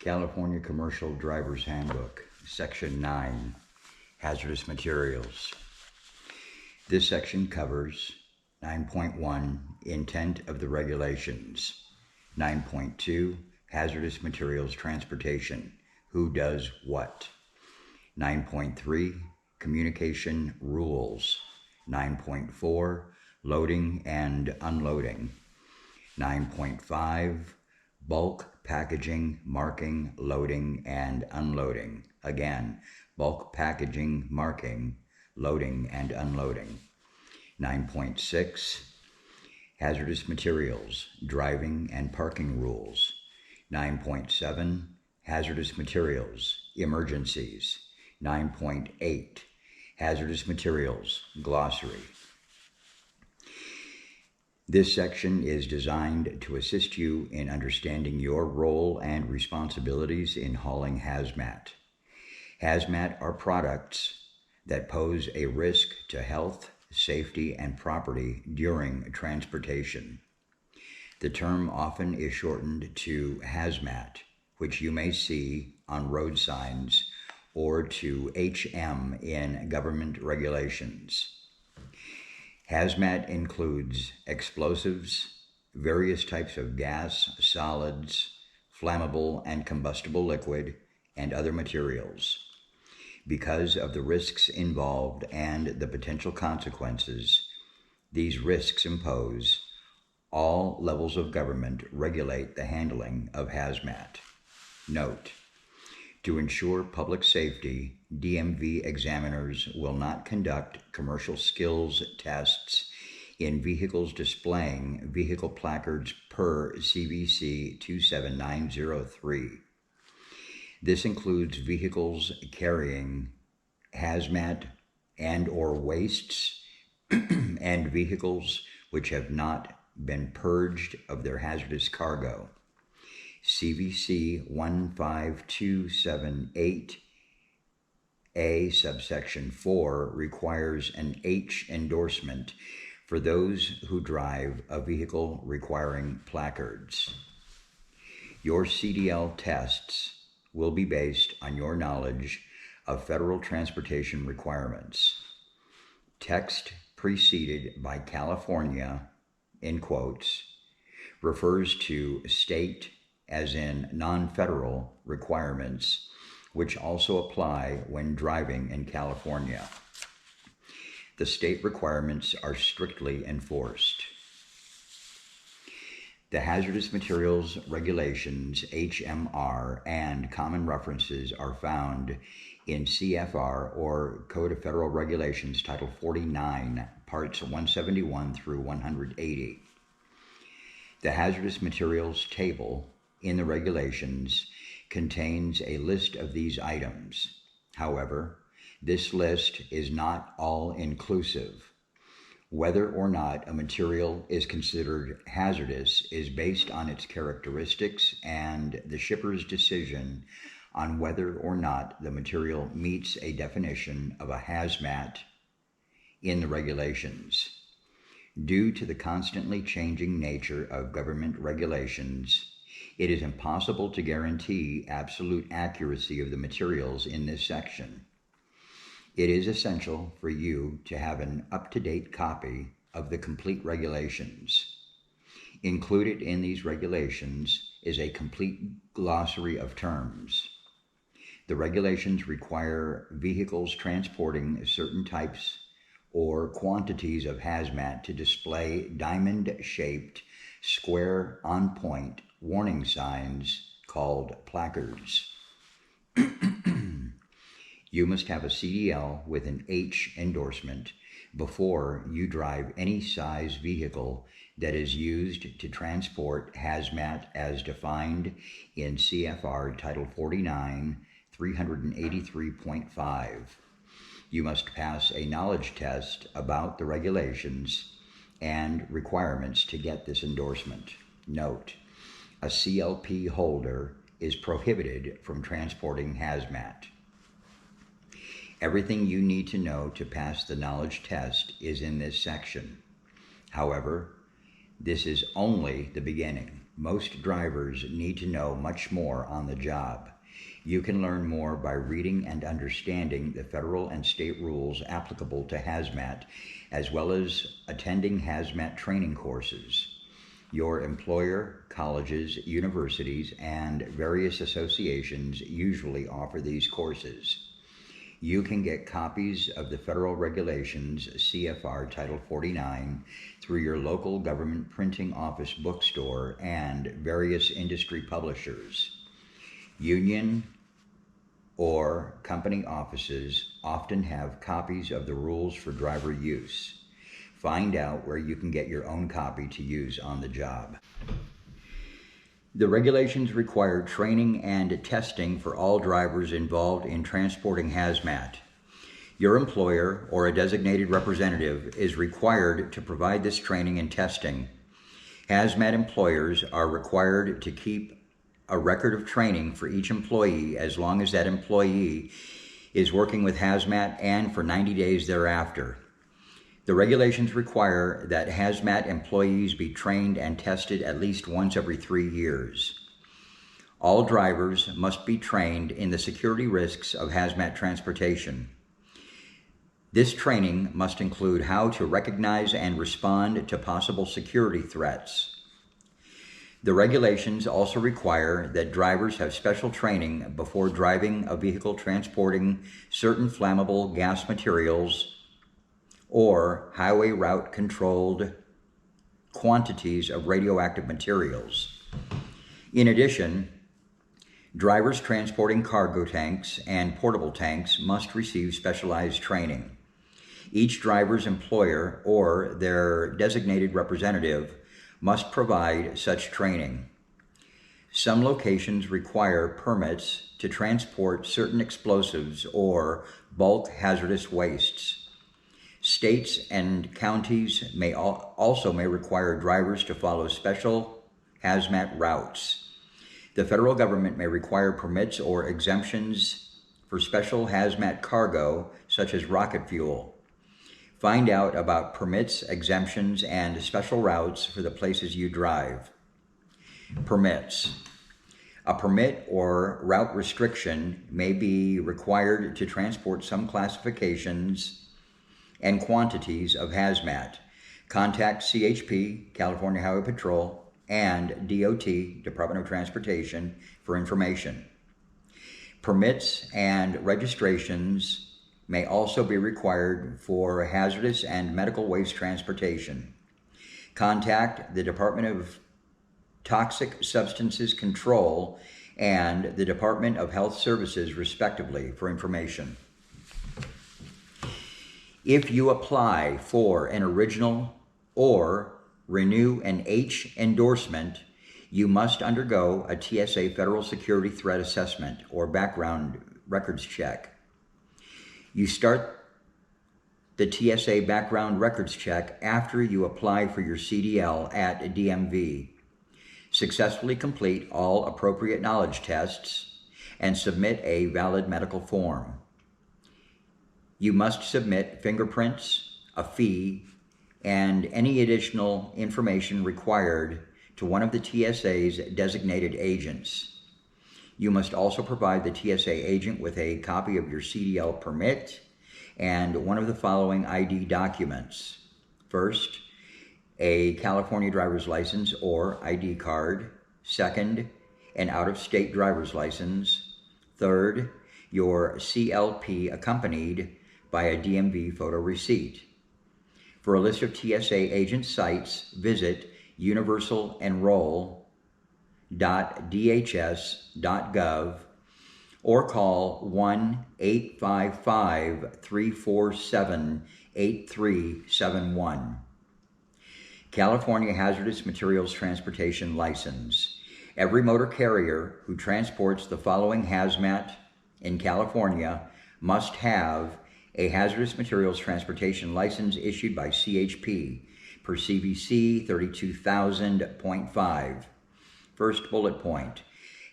California Commercial Driver's Handbook, Section 9, Hazardous Materials. This section covers 9.1, Intent of the Regulations, 9.2, Hazardous Materials Transportation, Who Does What, 9.3, Communication Rules, 9.4, Loading and Unloading, 9.5, Bulk packaging, marking, loading, and unloading. Again, bulk packaging, marking, loading, and unloading. 9.6, hazardous materials, driving and parking rules. 9.7, hazardous materials, emergencies. 9.8, hazardous materials, glossary. This section is designed to assist you in understanding your role and responsibilities in hauling hazmat. Hazmat are products that pose a risk to health, safety, and property during transportation. The term often is shortened to hazmat, which you may see on road signs, or to HM in government regulations. Hazmat includes explosives, various types of gas, solids, flammable and combustible liquid, and other materials. Because of the risks involved and the potential consequences these risks impose, all levels of government regulate the handling of hazmat. Note: to ensure public safety, DMV examiners will not conduct commercial skills tests in vehicles displaying vehicle placards per CVC 27903. This includes vehicles carrying hazmat and/or wastes and vehicles which have not been purged of their hazardous cargo. CVC 15278A subsection 4 requires an H endorsement for those who drive a vehicle requiring placards. Your CDL tests will be based on your knowledge of federal transportation requirements. Text preceded by California, in quotes, refers to state, as in non-federal, requirements, which also apply when driving in California. The state requirements are strictly enforced. The Hazardous Materials Regulations, HMR, and common references are found in CFR, or Code of Federal Regulations, Title 49, Parts 171 through 180. The Hazardous Materials Table in the regulations contains a list of these items. However, this list is not all-inclusive. Whether or not a material is considered hazardous is based on its characteristics and the shipper's decision on whether or not the material meets a definition of a hazmat in the regulations. Due to the constantly changing nature of government regulations, it is impossible to guarantee absolute accuracy of the materials in this section. It is essential for you to have an up-to-date copy of the complete regulations. Included in these regulations is a complete glossary of terms. The regulations require vehicles transporting certain types or quantities of hazmat to display diamond-shaped, square, on-point warning signs called placards. You must have a CDL with an H endorsement before you drive any size vehicle that is used to transport hazmat as defined in CFR Title 49, 383.5. You must pass a knowledge test about the regulations and requirements to get this endorsement. Note: a CLP holder is prohibited from transporting hazmat. Everything you need to know to pass the knowledge test is in this section. However, this is only the beginning. Most drivers need to know much more on the job. You can learn more by reading and understanding the federal and state rules applicable to hazmat, as well as attending hazmat training courses. Your employer, colleges, universities, and various associations usually offer these courses. You can get copies of the federal regulations, CFR Title 49, through your local government printing office bookstore and various industry publishers. Union or company offices often have copies of the rules for driver use. Find out where you can get your own copy to use on the job. The regulations require training and testing for all drivers involved in transporting hazmat. Your employer or a designated representative is required to provide this training and testing. Hazmat employers are required to keep a record of training for each employee as long as that employee is working with hazmat and for 90 days thereafter. The regulations require that hazmat employees be trained and tested at least once every 3 years. All drivers must be trained in the security risks of hazmat transportation. This training must include how to recognize and respond to possible security threats. The regulations also require that drivers have special training before driving a vehicle transporting certain flammable gas materials or highway route controlled quantities of radioactive materials. In addition, drivers transporting cargo tanks and portable tanks must receive specialized training. Each driver's employer or their designated representative must provide such training. Some locations require permits to transport certain explosives or bulk hazardous wastes. States and counties may also require drivers to follow special hazmat routes. The federal government may require permits or exemptions for special hazmat cargo, such as rocket fuel. Find out about permits, exemptions, and special routes for the places you drive. Permits. A permit or route restriction may be required to transport some classifications and quantities of hazmat. Contact CHP, California Highway Patrol, and DOT, Department of Transportation, for information. Permits and registrations may also be required for hazardous and medical waste transportation. Contact the Department of Toxic Substances Control and the Department of Health Services, respectively, for information. If you apply for an original or renew an H endorsement, you must undergo a TSA Federal Security Threat Assessment or background records check. You start the TSA background records check after you apply for your CDL at DMV. Successfully complete all appropriate knowledge tests and submit a valid medical form. You must submit fingerprints, a fee, and any additional information required to one of the TSA's designated agents. You must also provide the TSA agent with a copy of your CDL permit and one of the following ID documents. First, a California driver's license or ID card. Second, an out-of-state driver's license. Third, your CLP accompanied by a DMV photo receipt. For a list of TSA agent sites, visit universalenroll.dhs.gov or call 1-855-347-8371. California Hazardous Materials Transportation License. Every motor carrier who transports the following hazmat in California must have a Hazardous Materials Transportation License issued by CHP per CVC 32,000.5. First bullet point,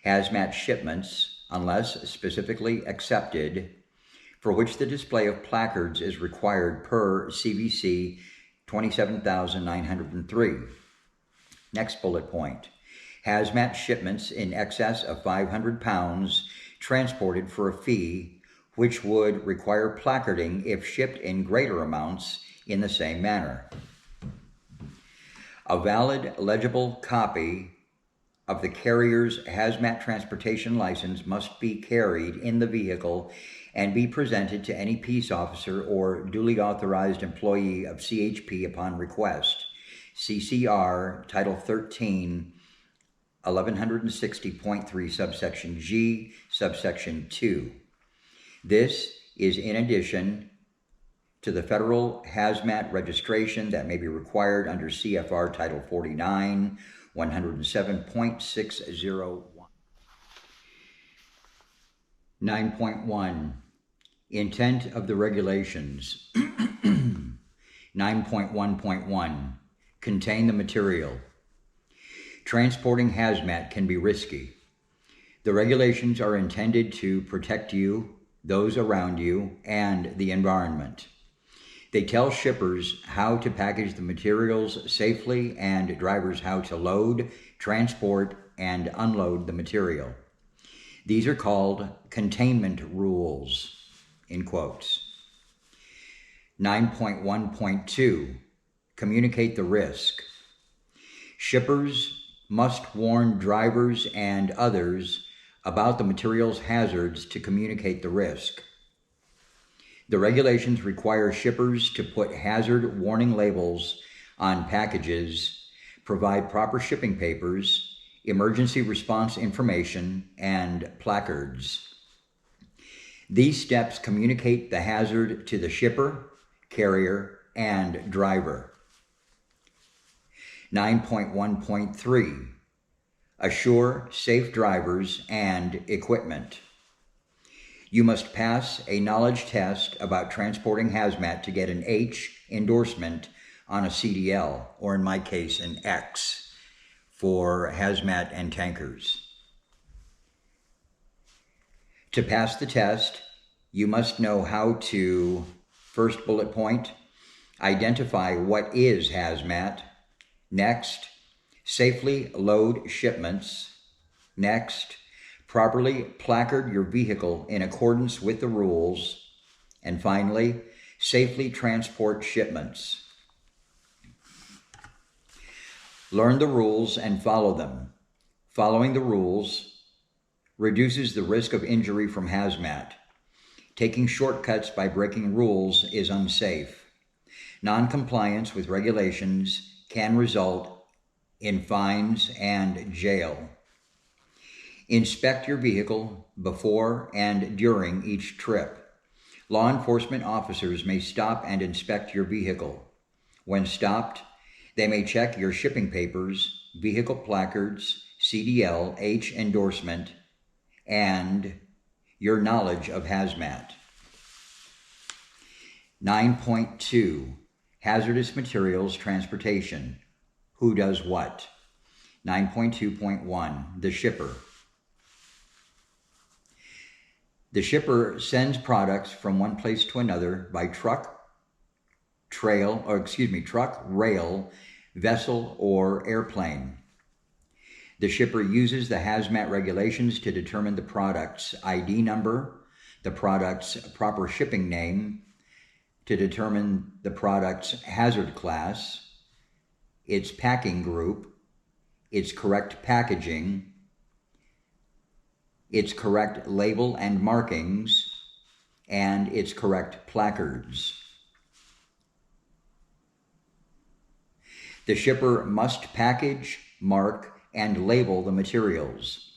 hazmat shipments, unless specifically accepted, for which the display of placards is required per CVC 27,903. Next bullet point, Hazmat shipments in excess of 500 pounds transported for a fee, which would require placarding if shipped in greater amounts in the same manner. A valid, legible copy of the carrier's hazmat transportation license must be carried in the vehicle and be presented to any peace officer or duly authorized employee of CHP upon request. CCR Title 13, 1160.3, subsection G, subsection 2. This is in addition to the federal hazmat registration that may be required under CFR Title 49, 107.601. 9.1. Intent of the regulations. 9.1.1. Contain the material. Transporting hazmat can be risky. The regulations are intended to protect you, those around you, and the environment. They tell shippers how to package the materials safely and drivers how to load, transport, and unload the material. These are called containment rules, in quotes. 9.1.2, communicate the risk. Shippers must warn drivers and others about the material's hazards to communicate the risk. The regulations require shippers to put hazard warning labels on packages, provide proper shipping papers, emergency response information, and placards. These steps communicate the hazard to the shipper, carrier, and driver. 9.1.3, assure safe drivers and equipment. You must pass a knowledge test about transporting hazmat to get an H endorsement on a CDL, or in my case, an X for hazmat and tankers. To pass the test, you must know how to, first bullet point, identify what is hazmat. Next, safely load shipments. Next, properly placard your vehicle in accordance with the rules. And finally, safely transport shipments. Learn the rules and follow them. Following the rules reduces the risk of injury from hazmat. Taking shortcuts by breaking rules is unsafe. Non-compliance with regulations can result in fines and jail. Inspect your vehicle before and during each trip. Law enforcement officers may stop and inspect your vehicle. When stopped, they may check your shipping papers, vehicle placards, CDL, H endorsement, and your knowledge of hazmat. 9.2. Hazardous materials transportation. Who does what? 9.2.1. The shipper. The shipper sends products from one place to another by truck, rail, vessel, or airplane. The shipper uses the hazmat regulations to determine the product's ID number, the product's proper shipping name, to determine the product's hazard class, its packing group, its correct packaging, its correct label and markings, and its correct placards. The shipper must package, mark, and label the materials,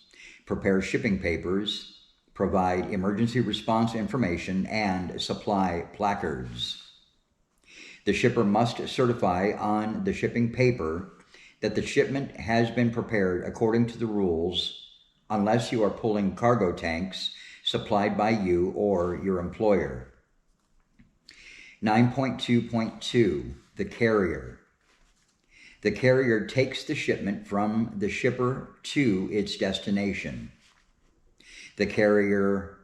prepare shipping papers, provide emergency response information, and supply placards. The shipper must certify on the shipping paper that the shipment has been prepared according to the rules, unless you are pulling cargo tanks supplied by you or your employer. 9.2.2. The carrier. The carrier takes the shipment from the shipper to its destination. The carrier,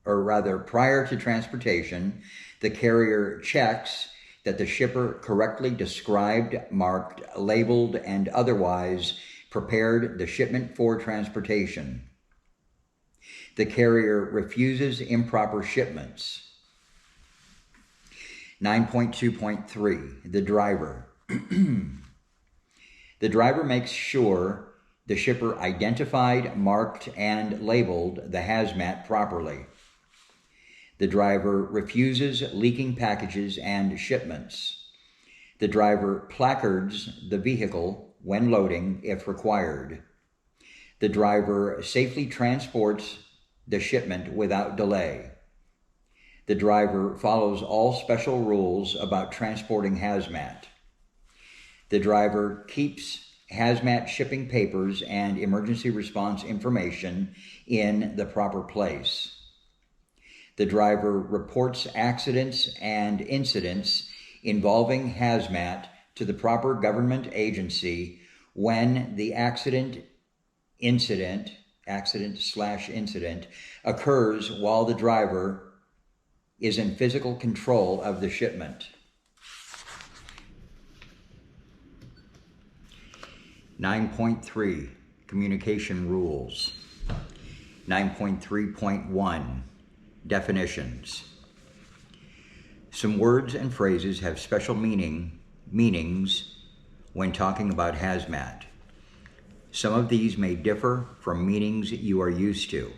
or rather prior to transportation, the carrier checks that the shipper correctly described, marked, labeled, and otherwise prepared the shipment for transportation. The carrier refuses improper shipments. 9.2.3, the driver. The driver makes sure the shipper identified, marked, and labeled the hazmat properly. The driver refuses leaking packages and shipments. The driver placards the vehicle when loading if required. The driver safely transports the shipment without delay. The driver follows all special rules about transporting hazmat. The driver keeps hazmat shipping papers and emergency response information in the proper place. The driver reports accidents and incidents involving hazmat to the proper government agency when the accident/incident occurs while the driver is in physical control of the shipment. 9.3, communication rules. 9.3.1, definitions. Some words and phrases have special meanings when talking about hazmat. Some of these may differ from meanings you are used to.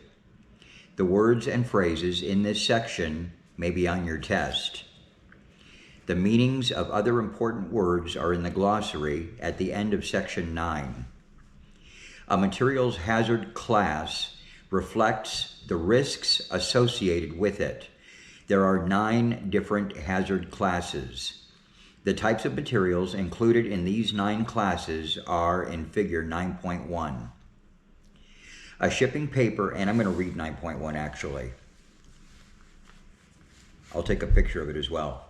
The words and phrases in this section may be on your test. The meanings of other important words are in the glossary at the end of section 9. A materials hazard class reflects the risks associated with it. There are 9 different hazard classes. The types of materials included in these 9 classes are in figure 9.1. A shipping paper, and I'm going to read 9.1 actually. I'll take a picture of it as well.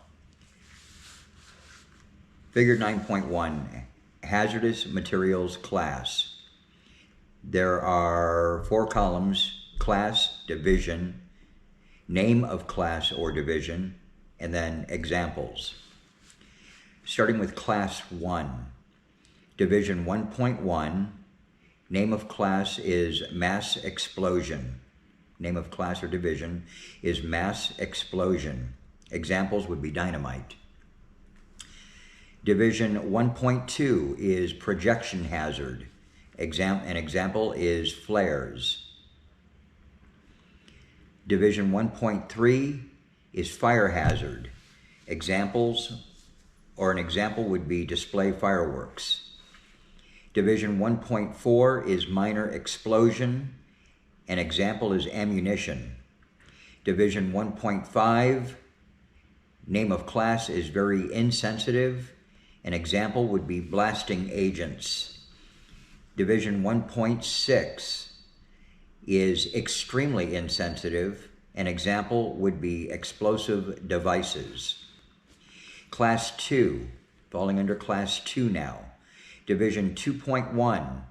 Figure 9.1, hazardous materials class. There are 4 columns: class, division, name of class or division, and then examples. Starting with class 1, division 1.1, name of class is mass explosion. Name of class or division is mass explosion. Examples would be dynamite. Division 1.2 is projection hazard. An example is flares. Division 1.3 is fire hazard. Examples, or an example would be display fireworks. Division 1.4 is minor explosion. An example is ammunition. Division 1.5, name of class is very insensitive. An example would be blasting agents. Division 1.6 is extremely insensitive. An example would be explosive devices. Class 2, falling under Class 2 now. Division 2.1,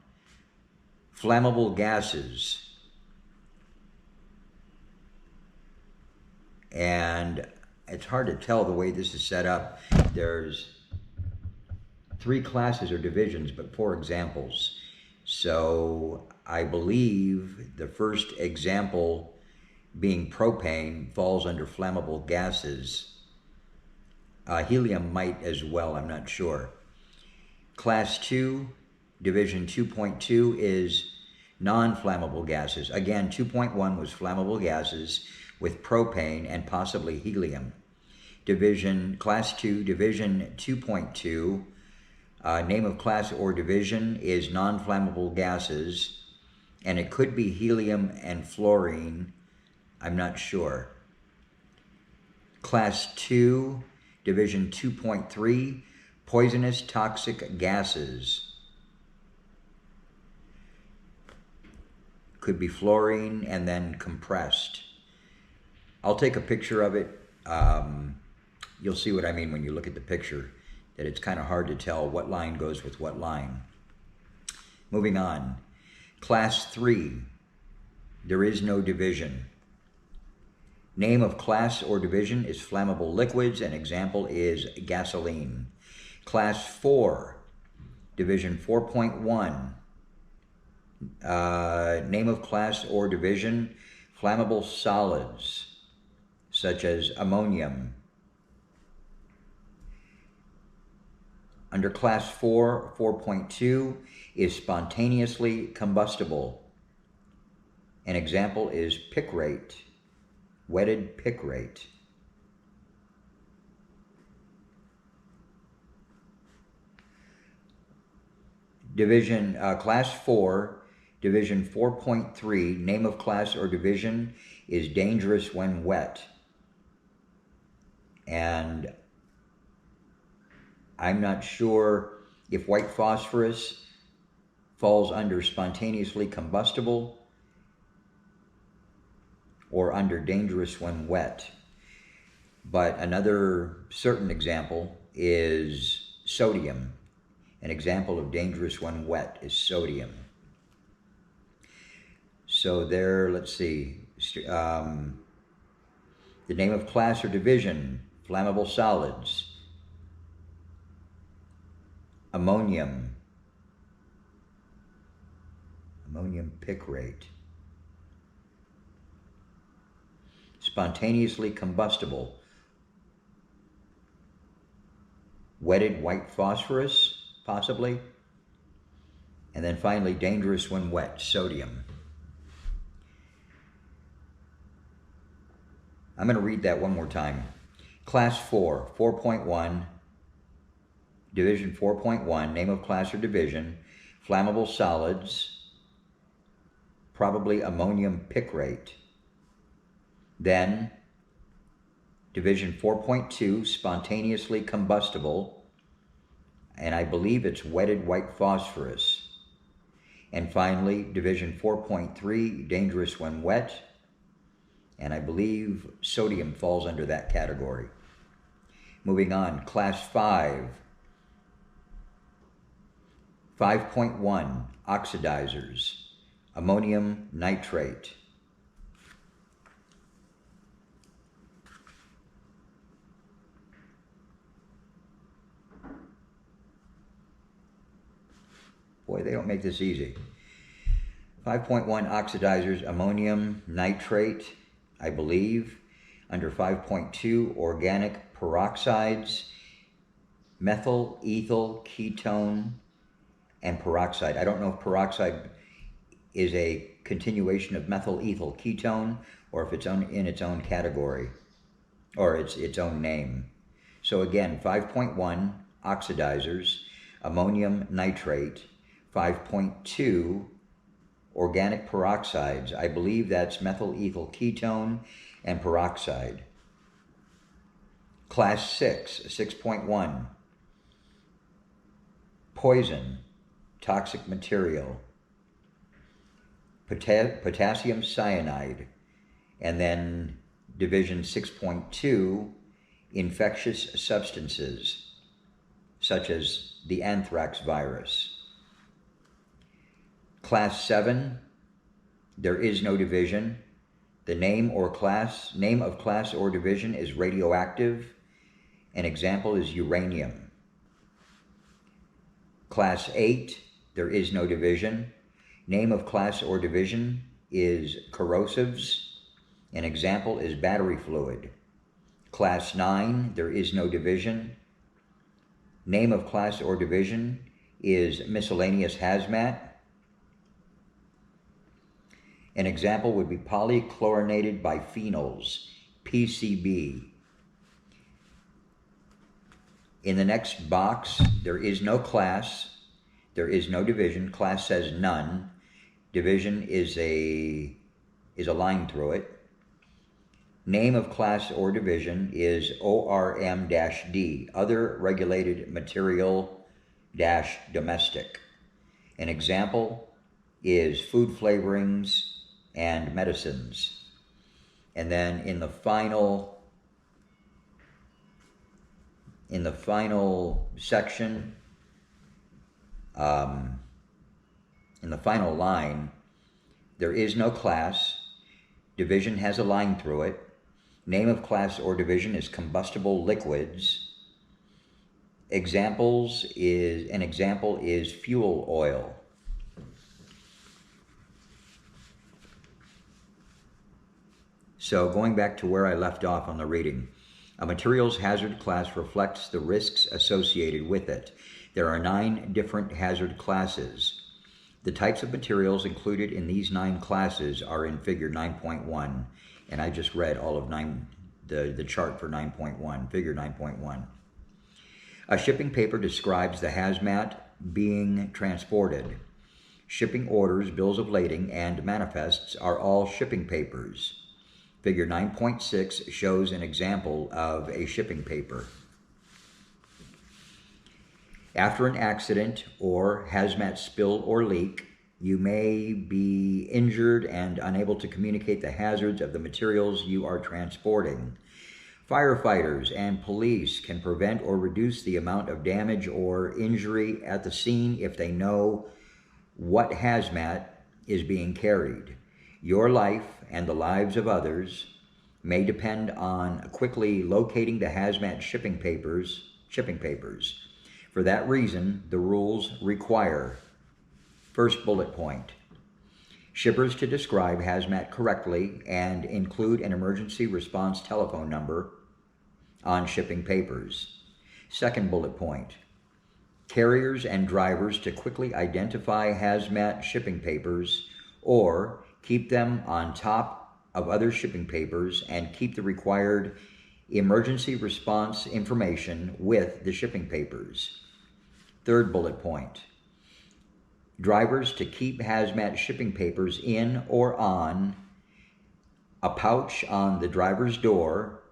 flammable gases. And it's hard to tell the way this is set up. There's 3 classes or divisions, but 4 examples. So I believe the first example, being propane, falls under flammable gases. Helium might as well, I'm not sure. Class 2, division 2.2 is non-flammable gases. Again, 2.1 was flammable gases with propane and possibly helium. Class 2, division 2.2, name of class or division is non-flammable gases, and it could be helium and fluorine, I'm not sure. Class 2, division 2.3, poisonous toxic gases. Could be fluorine and then compressed. I'll take a picture of it. You'll see what I mean when you look at the picture, that it's kind of hard to tell what line goes with what line. Moving on. Class 3, there is no division. Name of class or division is flammable liquids. An example is gasoline. Class 4, division 4.1, Name of class or division, flammable solids, such as ammonium. Under class 4, 4.2 is spontaneously combustible. An example is picrate, wetted picrate. Division, class 4, division 4.3, name of class or division is dangerous when wet. And I'm not sure if white phosphorus falls under spontaneously combustible or under dangerous when wet. But another certain example is sodium. An example of dangerous when wet is sodium. So there, let's see, the name of class or division, flammable solids, ammonium picrate, spontaneously combustible, wetted white phosphorus, possibly, and then finally dangerous when wet, sodium. I'm going to read that one more time. Class 4, 4.1, Division 4.1, name of class or division, flammable solids, probably ammonium picrate. Then, Division 4.2, spontaneously combustible, and I believe it's wetted white phosphorus. And finally, Division 4.3, dangerous when wet, and I believe sodium falls under that category. Moving on, Class 5, 5.1, oxidizers, ammonium nitrate. Boy, they don't make this easy. 5.1 oxidizers, ammonium nitrate, I believe. Under 5.2, organic peroxides, methyl, ethyl, ketone, and peroxide. I don't know if peroxide is a continuation of methyl, ethyl, ketone, or if it's in its own category, or its own name. So again, 5.1 oxidizers, ammonium nitrate, 5.2 organic peroxides. I believe that's methyl ethyl ketone and peroxide. Class 6, 6.1, poison, toxic material, potassium cyanide, and then Division 6.2, infectious substances, such as the anthrax virus. Class 7, there is no division. The name of class or division is radioactive. An example is uranium. Class 8, there is no division. Name of class or division is corrosives. An example is battery fluid. Class 9, there is no division. Name of class or division is miscellaneous hazmat. An example would be polychlorinated biphenyls, PCB. In the next box, there is no class, there is no division. Class says none. Division is a line through it. Name of class or division is ORM-D, other regulated material-domestic. An example is food flavorings and medicines. And then in the final section, in the final line, there is no class. Division has a line through it. Name of class or division is combustible liquids. An example is fuel oil. So going back to where I left off on the reading, a materials hazard class reflects the risks associated with it. There are 9 different hazard classes. The types of materials included in these 9 classes are in figure 9.1, and I just read all of the chart for 9.1, figure 9.1. A shipping paper describes the hazmat being transported. Shipping orders, bills of lading, and manifests are all shipping papers. Figure 9.6 shows an example of a shipping paper. After an accident or hazmat spill or leak, you may be injured and unable to communicate the hazards of the materials you are transporting. Firefighters and police can prevent or reduce the amount of damage or injury at the scene if they know what hazmat is being carried. Your life and the lives of others may depend on quickly locating the hazmat shipping papers. For that reason, the rules require, first bullet point, shippers to describe hazmat correctly and include an emergency response telephone number on shipping papers. Second bullet point, carriers and drivers to quickly identify hazmat shipping papers or keep them on top of other shipping papers and keep the required emergency response information with the shipping papers. Third bullet point, drivers to keep hazmat shipping papers in or on a pouch on the driver's door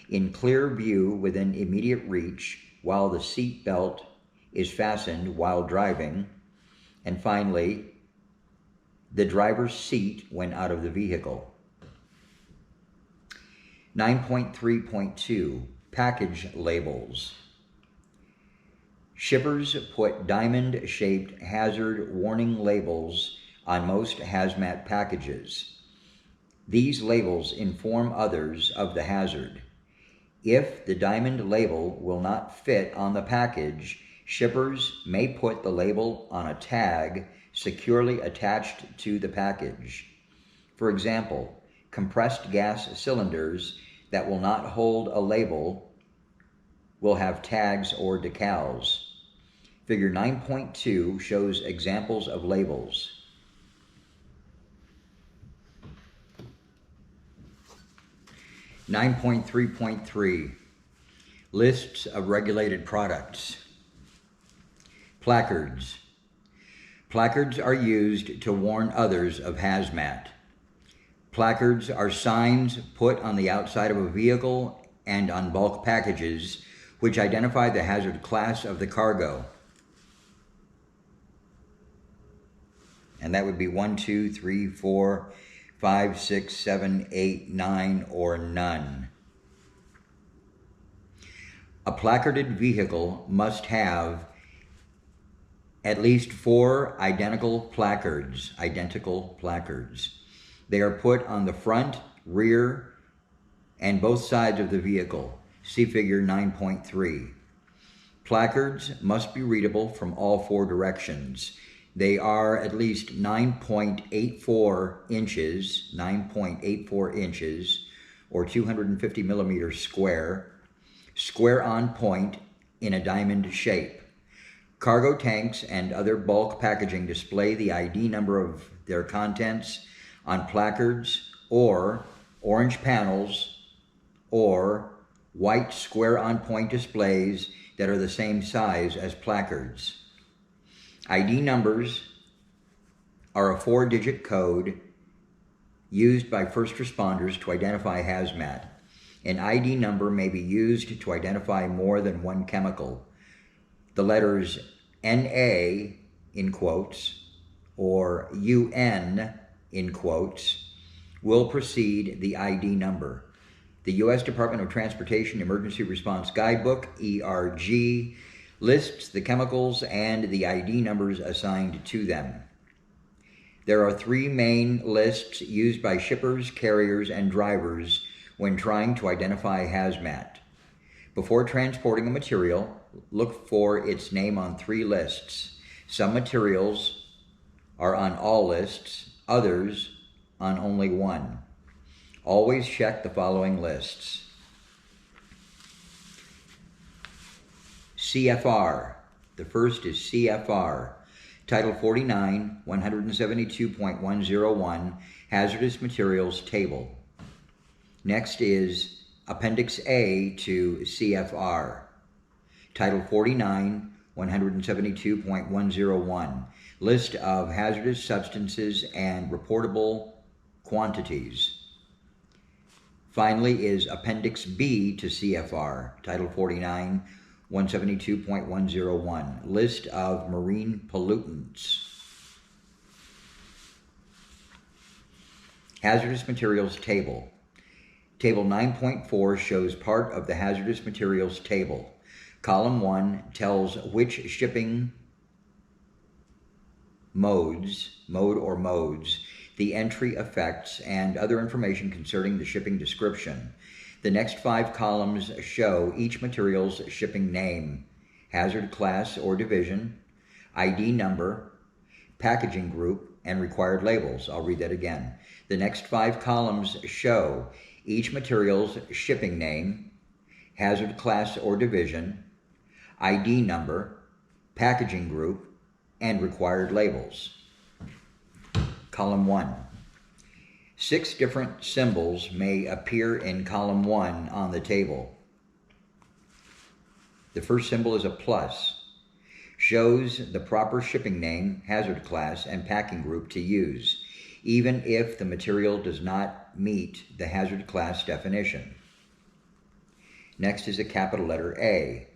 in clear view within immediate reach while the seat belt is fastened while driving. And finally, the driver's seat when out of the vehicle. 9.3.2, package labels. Shippers put diamond-shaped hazard warning labels on most hazmat packages. These labels inform others of the hazard. If the diamond label will not fit on the package, shippers may put the label on a tag securely attached to the package. For example, compressed gas cylinders that will not hold a label will have tags or decals. Figure 9.2 shows examples of labels. Nine 9.3.3, lists of regulated products. Placards. Placards are used to warn others of hazmat. Placards are signs put on the outside of a vehicle and on bulk packages which identify the hazard class of the cargo. And that would be 1, 2, 3, 4, 5, 6, 7, 8, 9, or none. A placarded vehicle must have at least 4 identical placards. They are put on the front, rear, and both sides of the vehicle. See figure 9.3. Placards must be readable from all 4 directions. They are at least 9.84 inches, or 250 millimeters square on point in a diamond shape. Cargo tanks and other bulk packaging display the ID number of their contents on placards or orange panels or white square on point displays that are the same size as placards. ID numbers are a 4-digit code used by first responders to identify hazmat. An ID number may be used to identify more than one chemical. The letters NA in quotes or UN in quotes will precede the ID number. The U.S. Department of Transportation Emergency Response Guidebook, ERG, lists the chemicals and the ID numbers assigned to them. There are 3 main lists used by shippers, carriers, and drivers when trying to identify hazmat. Before transporting a material, look for its name on 3 lists. Some materials are on all lists, others on only one. Always check the following lists. CFR. The first is CFR. Title 49, 172.101, Hazardous Materials Table. Next is Appendix A to CFR. Title 49, 172.101, List of hazardous substances and reportable quantities. Finally is Appendix B to CFR, Title 49, 172.101, List of marine pollutants. Hazardous Materials Table. Table 9.4 shows part of the hazardous materials table. Column 1 tells which shipping modes, the entry affects, and other information concerning the shipping description. The next 5 columns show each material's shipping name, hazard class or division, ID number, packaging group, and required labels. I'll read that again. The next 5 columns show each material's shipping name, hazard class or division, ID number, packaging group, and required labels. Column 1. 6 different symbols may appear in column 1 on the table. The first symbol is a plus. Shows the proper shipping name, hazard class, and packing group to use, even if the material does not meet the hazard class definition. Next is a capital letter A.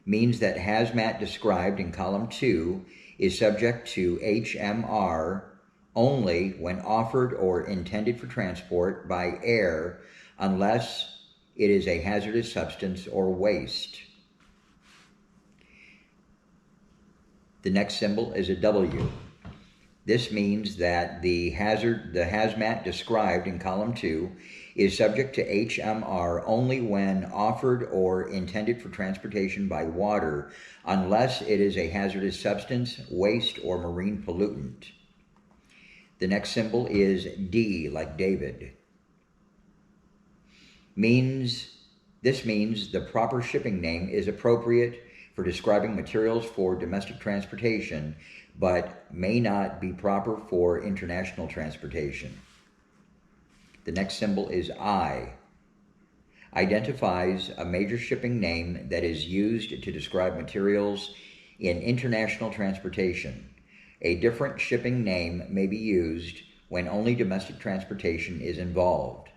Means that hazmat described in column 2 is subject to HMR only when offered or intended for transport by air, unless it is a hazardous substance or waste. The next symbol is a W. This means that the hazmat described in column 2 is subject to HMR only when offered or intended for transportation by water, unless it is a hazardous substance, waste, or marine pollutant. The next symbol is D, like David. This means the proper shipping name is appropriate for describing materials for domestic transportation, but may not be proper for international transportation. The next symbol is I. Identifies a major shipping name that is used to describe materials in international transportation. A different shipping name may be used when only domestic transportation is involved.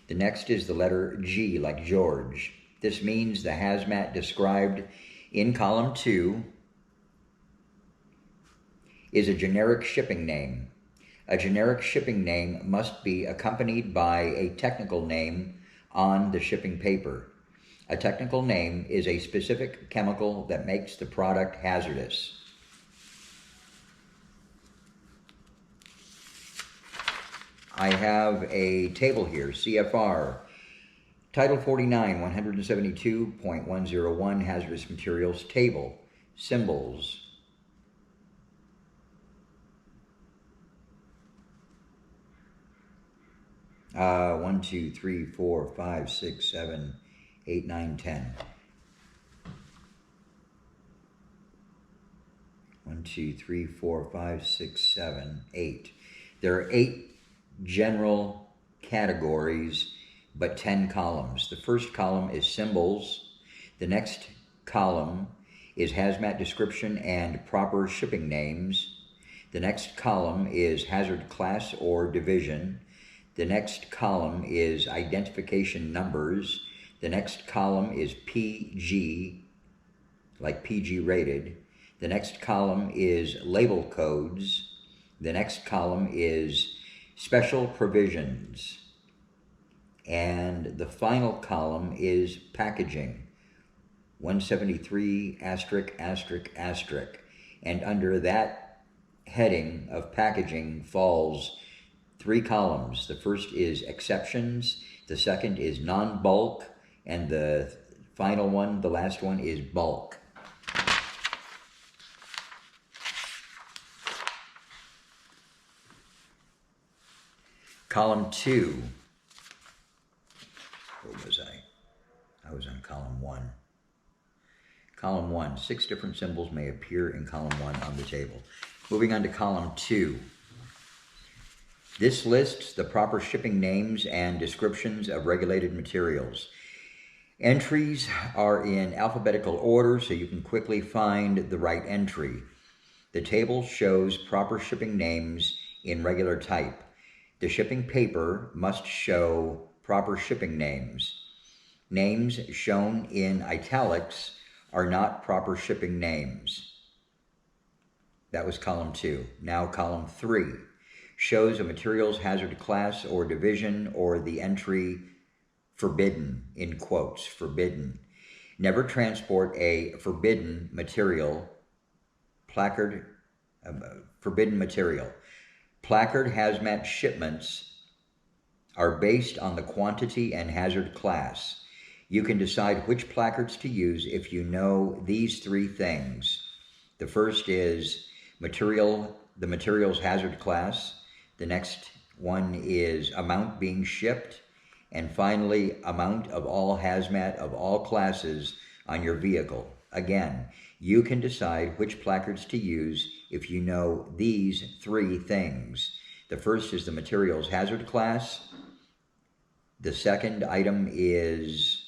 The next is the letter G, like George. This means the hazmat described in column 2 is a generic shipping name. A generic shipping name must be accompanied by a technical name on the shipping paper. A technical name is a specific chemical that makes the product hazardous. I have a table here, CFR, Title 49, 172.101, Hazardous Materials Table, Symbols. One, two, three, 4, 5, 6, 7, 8, 9, 10. 1, 2, 3, 4, 5, 6, 7, 8. There are 8 general categories, but 10 columns. The first column is symbols. The next column is hazmat description and proper shipping names. The next column is hazard class or division. The next column is identification numbers. The next column is PG, like PG rated. The next column is label codes. The next column is special provisions. And the final column is packaging, 173 asterisk, asterisk, asterisk. And under that heading of packaging falls 3 columns. The first is exceptions, the second is non-bulk, and the final one, the last one, is bulk. Column 2. Where was I? I was on column 1. Column 1. 6 different symbols may appear in column 1 on the table. Moving on to column 2. This lists the proper shipping names and descriptions of regulated materials. Entries are in alphabetical order so you can quickly find the right entry. The table shows proper shipping names in regular type. The shipping paper must show proper shipping names. Names shown in italics are not proper shipping names. That was column 2. Now column 3 shows a materials hazard class or division or the entry forbidden, in quotes, forbidden. Never transport a forbidden material, forbidden material. Placard hazmat shipments are based on the quantity and hazard class. You can decide which placards to use if you know these 3 things. The first is the materials hazard class. The next one is amount being shipped. And finally, amount of all hazmat of all classes on your vehicle. Again, you can decide which placards to use if you know these 3 things. The first is the materials hazard class. The second item is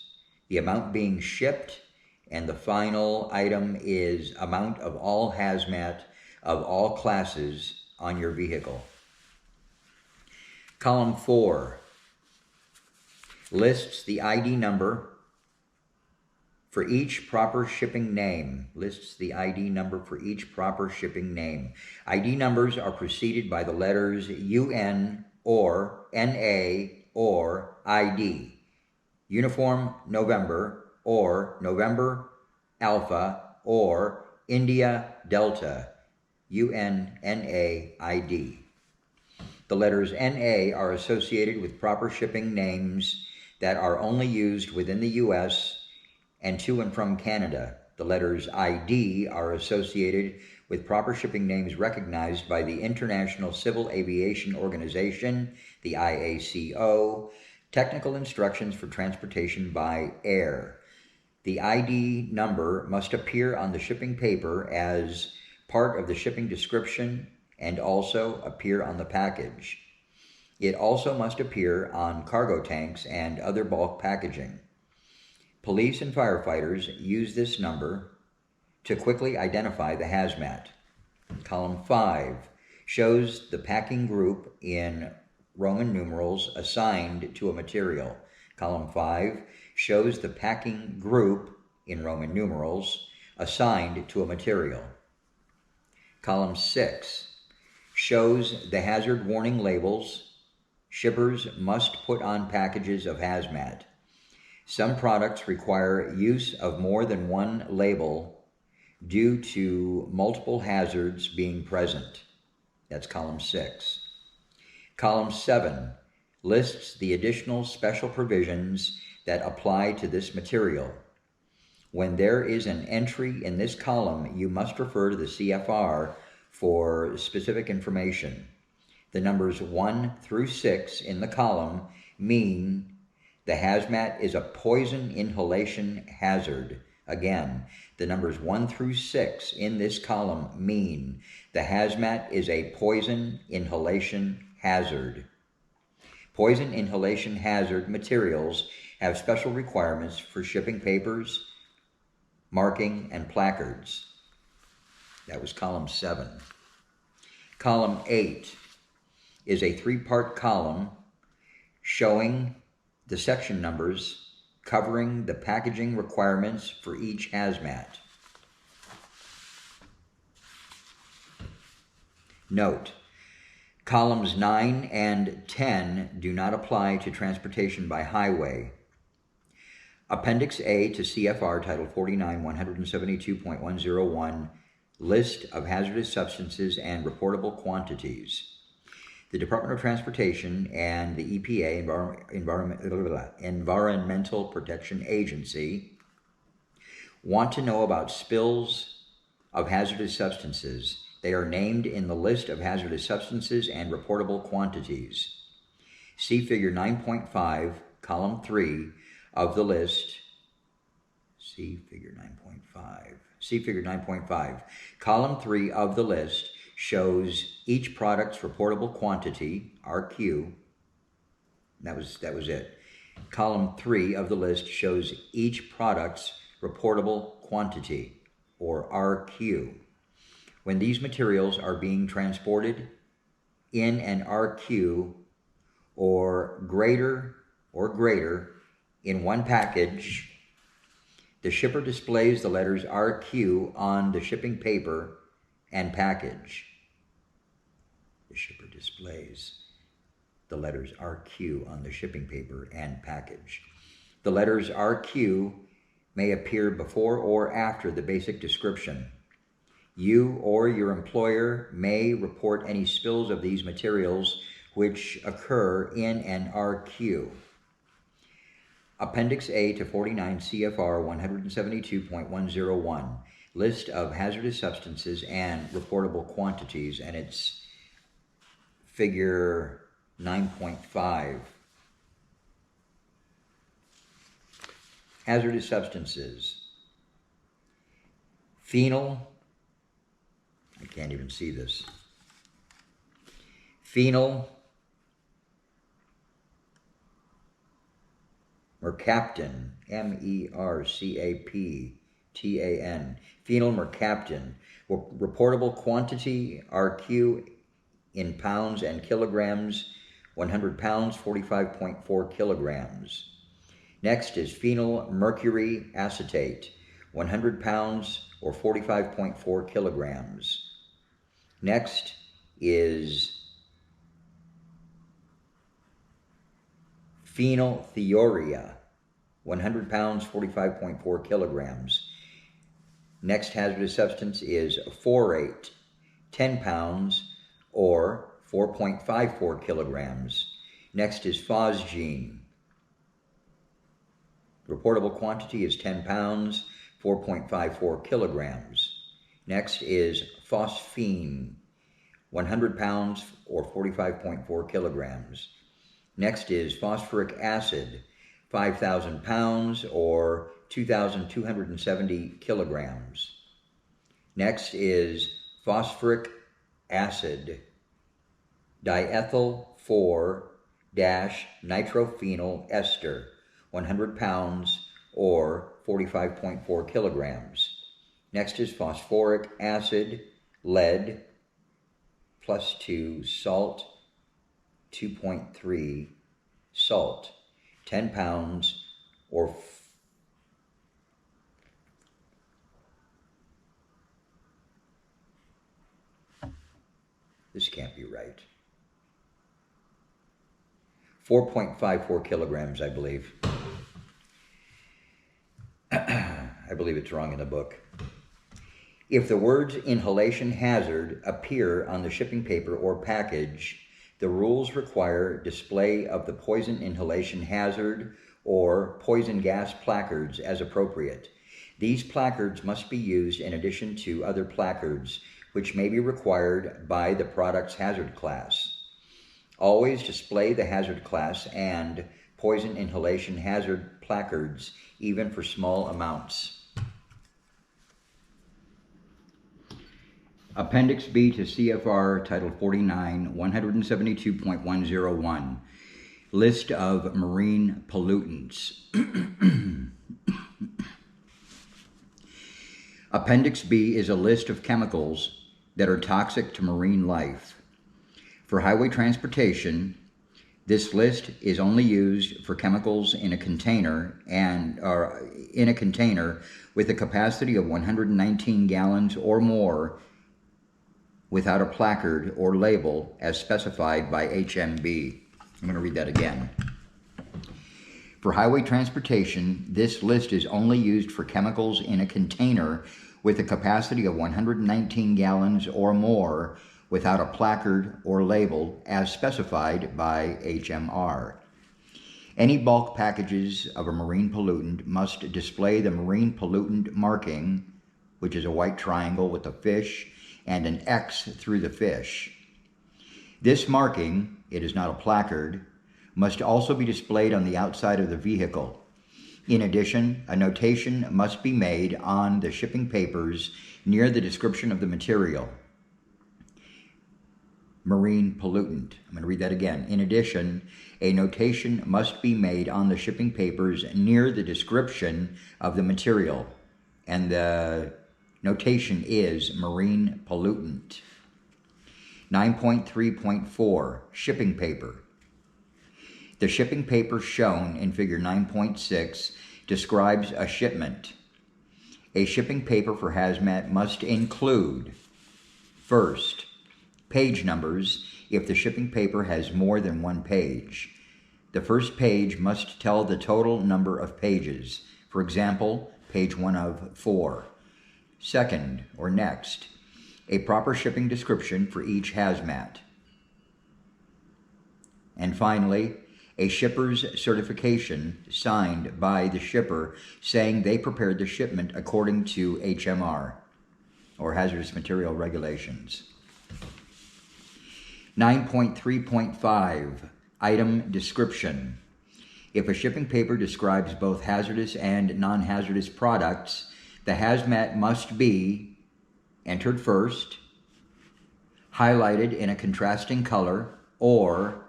the amount being shipped. And the final item is amount of all hazmat of all classes on your vehicle. Column 4 lists the ID number for each proper shipping name. Lists the ID number for each proper shipping name. ID numbers are preceded by the letters UN or NA or ID. Uniform November or November Alpha or India Delta. UNNAID. The letters NA are associated with proper shipping names that are only used within the U.S. and to and from Canada. The letters ID are associated with proper shipping names recognized by the International Civil Aviation Organization, the IACO, Technical Instructions for Transportation by Air. The ID number must appear on the shipping paper as part of the shipping description and also appear on the package. It also must appear on cargo tanks and other bulk packaging. Police and firefighters use this number to quickly identify the hazmat. Column 5 shows the packing group in Roman numerals assigned to a material. Column 5 shows the packing group in Roman numerals assigned to a material. Column 6 shows the hazard warning labels shippers must put on packages of hazmat. Some products require use of more than one label due to multiple hazards being present. That's column 6. Column 7 lists the additional special provisions that apply to this material. When there is an entry in this column, you must refer to the CFR for specific information. The numbers 1 through 6 in the column mean the hazmat is a poison inhalation hazard. Again, the numbers 1 through 6 in this column mean the hazmat is a poison inhalation hazard. Poison inhalation hazard materials have special requirements for shipping papers, marking, and placards. That was column 7. Column 8 is a 3-part column showing the section numbers covering the packaging requirements for each hazmat. Note, columns 9 and 10 do not apply to transportation by highway. Appendix A to CFR Title 49, 172.101, List of Hazardous Substances and Reportable Quantities. The Department of Transportation and the EPA, Environmental Protection Agency, want to know about spills of hazardous substances. They are named in the list of hazardous substances and reportable quantities. See Figure 9.5, Column 3 of the list. See Figure 9.5. See Figure 9.5. Column 3 of the list shows each product's reportable quantity, RQ. That was it. Column 3 of the list shows each product's reportable quantity, or RQ. When these materials are being transported in an RQ or greater in one package, the shipper displays the letters RQ on the shipping paper and package. The shipper displays the letters RQ on the shipping paper and package. The letters RQ may appear before or after the basic description. You or your employer may report any spills of these materials which occur in an RQ. Appendix A to 49 CFR 172.101, list of hazardous substances and reportable quantities, and it's Figure 9.5. Hazardous substances. Phenol, I can't even see this. Phenol, mercaptan, M-E-R-C-A-P-T-A-N, phenol mercaptan, reportable quantity, RQ, in pounds and kilograms, 100 pounds, 45.4 kilograms. Next is phenyl mercury acetate, 100 pounds or 45.4 kilograms. Next is phenylthiourea, 100 pounds, 45.4 kilograms. Next hazardous substance is phorate, 10 pounds or 4.54 kilograms. Next is phosgene. Reportable quantity is 10 pounds, 4.54 kilograms. Next is phosphine, 100 pounds or 45.4 kilograms. Next is phosphoric acid, 5,000 pounds or 2,270 kilograms. Next is phosphoric acid, diethyl 4-nitrophenyl ester, 100 pounds or 45.4 kilograms. Next is phosphoric acid, lead, +2, salt, 2.3, salt, 10 pounds or this can't be right. 4.54 kilograms, I believe. I believe it's wrong in the book. If the words inhalation hazard appear on the shipping paper or package, the rules require display of the poison inhalation hazard or poison gas placards as appropriate. These placards must be used in addition to other placards, which may be required by the product's hazard class. Always display the hazard class and poison inhalation hazard placards, even for small amounts. Appendix B to CFR Title 49, 172.101, List of Marine Pollutants. Appendix B is a list of chemicals that are toxic to marine life. For highway transportation, this list is only used for chemicals in a container with a capacity of 119 gallons or more, without a placard or label as specified by HMB. I'm going to read that again. For highway transportation, this list is only used for chemicals in a container with a capacity of 119 gallons or more, without a placard or label as specified by HMR. Any bulk packages of a marine pollutant must display the marine pollutant marking, which is a white triangle with a fish and an X through the fish. This marking, it is not a placard, must also be displayed on the outside of the vehicle. In addition, a notation must be made on the shipping papers near the description of the material. Marine pollutant. I'm going to read that again. In addition, a notation must be made on the shipping papers near the description of the material, and the notation is marine pollutant. 9.3.4 Shipping paper. The shipping paper shown in figure 9.6 describes a shipment. A shipping paper for hazmat must include, first, page numbers if the shipping paper has more than one page. The first page must tell the total number of pages. For example, page 1 of 4. Second, or next, a proper shipping description for each hazmat. And finally, a shipper's certification signed by the shipper saying they prepared the shipment according to HMR, or hazardous material regulations. 9.3.5 Item description. If a shipping paper describes both hazardous and non-hazardous products, the hazmat must be entered first, highlighted in a contrasting color, or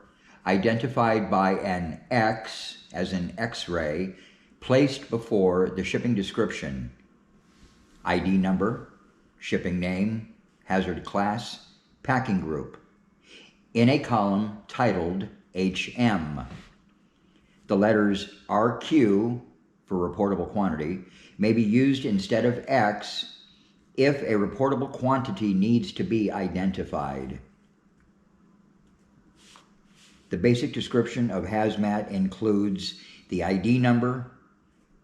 identified by an X, as in X-ray, placed before the shipping description, ID number, shipping name, hazard class, packing group, in a column titled HM. The letters RQ, for reportable quantity, may be used instead of X if a reportable quantity needs to be identified. The basic description of hazmat includes the ID number,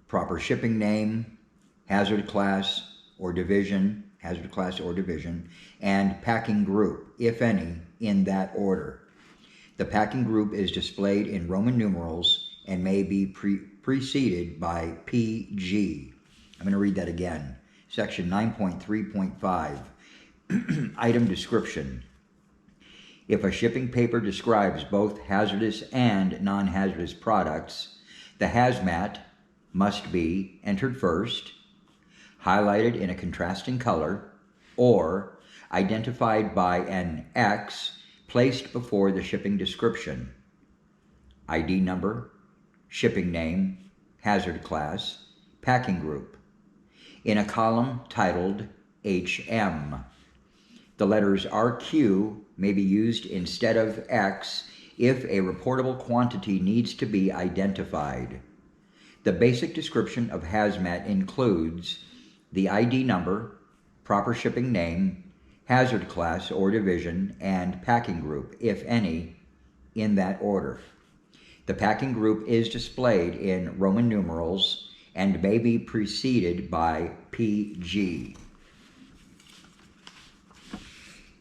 proper shipping name, hazard class or division, and packing group, if any, in that order. The packing group is displayed in Roman numerals and may be preceded by PG. I'm going to read that again. Section 9.3.5, Item description. If a shipping paper describes both hazardous and non-hazardous products, the hazmat must be entered first, highlighted in a contrasting color, or identified by an X placed before the shipping description, ID number, shipping name, hazard class, packing group, in a column titled HM. The letters RQ may be used instead of X if a reportable quantity needs to be identified. The basic description of hazmat includes the ID number, proper shipping name, hazard class or division, and packing group, if any, in that order. The packing group is displayed in Roman numerals and may be preceded by PG.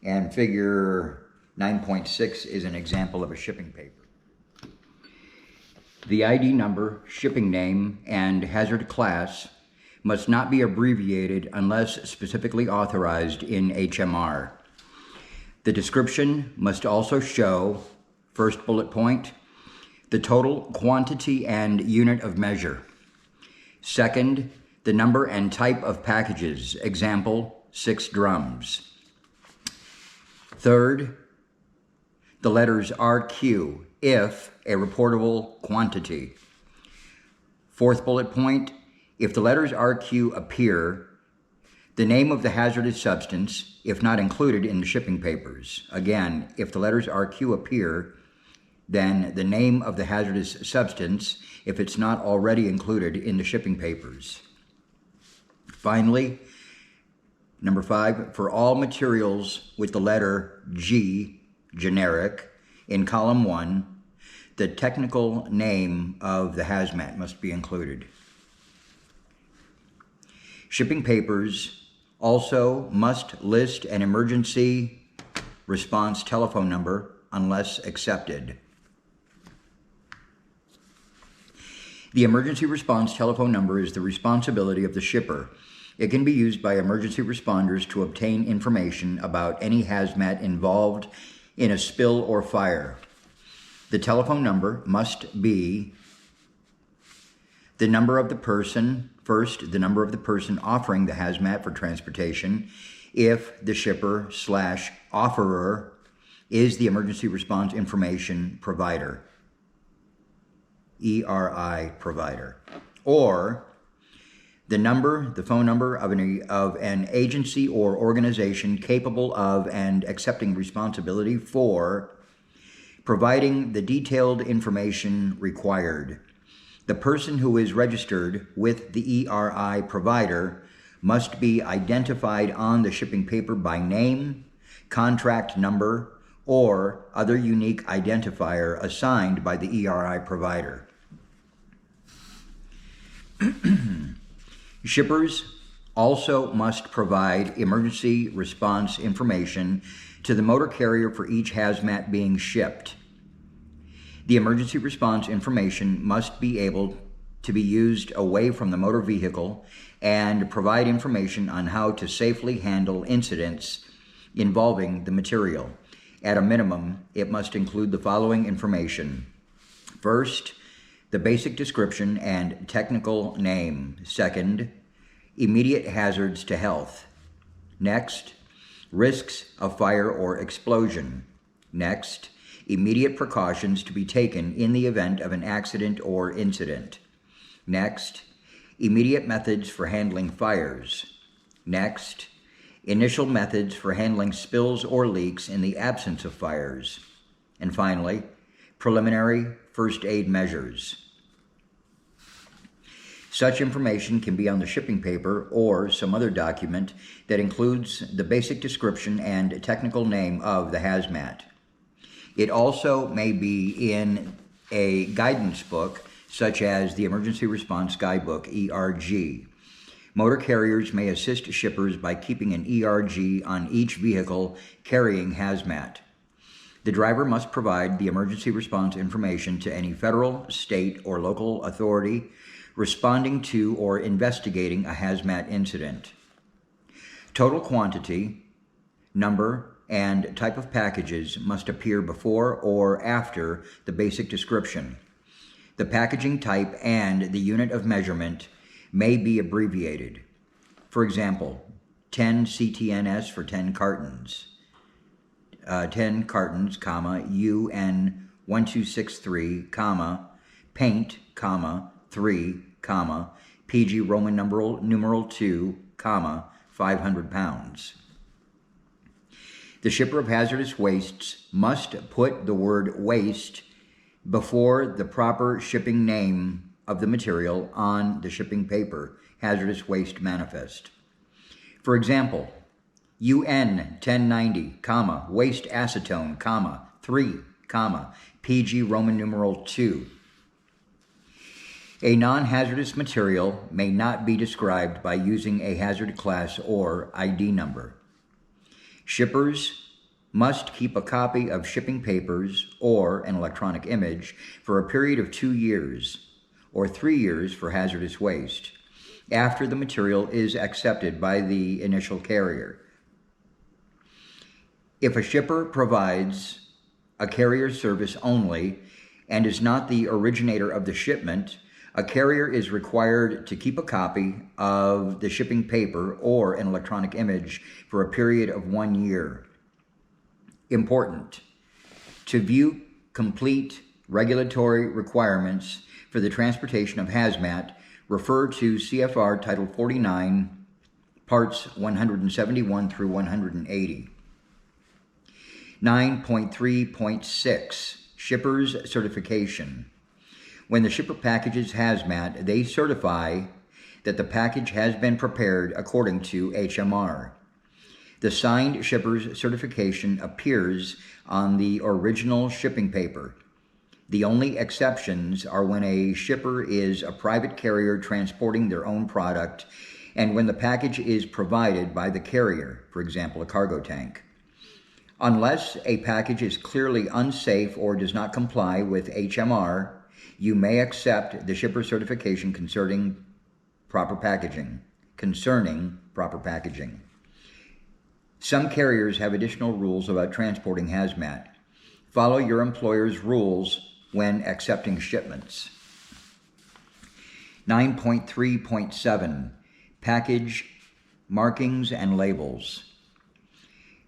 And figure 9.6 is an example of a shipping paper. The ID number, shipping name, and hazard class must not be abbreviated unless specifically authorized in HMR. The description must also show, first bullet point, the total quantity and unit of measure. Second, the number and type of packages, example, 6 drums. Third, the letters RQ, if a reportable quantity. Fourth bullet point, if the letters RQ appear, the name of the hazardous substance, if not included in the shipping papers. Again, if the letters RQ appear, then the name of the hazardous substance, if it's not already included in the shipping papers. Finally, number 5, for all materials with the letter G, generic, in column 1, the technical name of the hazmat must be included. Shipping papers also must list an emergency response telephone number unless accepted. The emergency response telephone number is the responsibility of the shipper. It can be used by emergency responders to obtain information about any hazmat involved in a spill or fire. The telephone number must be the number of the person, first, the number of the person offering the hazmat for transportation, if the shipper/offerer is the emergency response information provider, ERI provider, or the phone number of an agency or organization capable of and accepting responsibility for providing the detailed information required. The person who is registered with the ERI provider must be identified on the shipping paper by name, contract number, or other unique identifier assigned by the ERI provider. Shippers also must provide emergency response information to the motor carrier for each hazmat being shipped. The emergency response information must be able to be used away from the motor vehicle and provide information on how to safely handle incidents involving the material. At a minimum, it must include the following information. First, the basic description and technical name. Second, immediate hazards to health. Next, risks of fire or explosion. Next, immediate precautions to be taken in the event of an accident or incident. Next, immediate methods for handling fires. Next, initial methods for handling spills or leaks in the absence of fires. And finally, preliminary first aid measures. Such information can be on the shipping paper or some other document that includes the basic description and technical name of the hazmat. It also may be in a guidance book, such as the Emergency Response Guidebook, ERG. Motor carriers may assist shippers by keeping an ERG on each vehicle carrying hazmat. The driver must provide the emergency response information to any federal, state, or local authority responding to or investigating a hazmat incident. Total quantity, number, and type of packages must appear before or after the basic description. The packaging type and the unit of measurement may be abbreviated. For example, 10 CTNS for 10 cartons. 10 cartons, UN 1263, paint, 3, PG Roman numeral 2, 500 pounds. The shipper of hazardous wastes must put the word waste before the proper shipping name of the material on the shipping paper, hazardous waste manifest. For example, UN 1090, waste acetone, 3, PG Roman numeral 2. A non-hazardous material may not be described by using a hazard class or ID number. Shippers must keep a copy of shipping papers or an electronic image for a period of 2 years or 3 years for hazardous waste after the material is accepted by the initial carrier. If a shipper provides a carrier service only and is not the originator of the shipment, a carrier is required to keep a copy of the shipping paper or an electronic image for a period of 1 year. Important. To view complete regulatory requirements for the transportation of hazmat, refer to CFR Title 49, Parts 171 through 180. 9.3.6, Shipper's Certification. When the shipper packages hazmat, they certify that the package has been prepared according to HMR. The signed shipper's certification appears on the original shipping paper. The only exceptions are when a shipper is a private carrier transporting their own product and when the package is provided by the carrier, for example, a cargo tank. Unless a package is clearly unsafe or does not comply with HMR, you may accept the shipper certification concerning proper packaging. Some carriers have additional rules about transporting hazmat. Follow your employer's rules when accepting shipments. 9.3.7 Package Markings and Labels.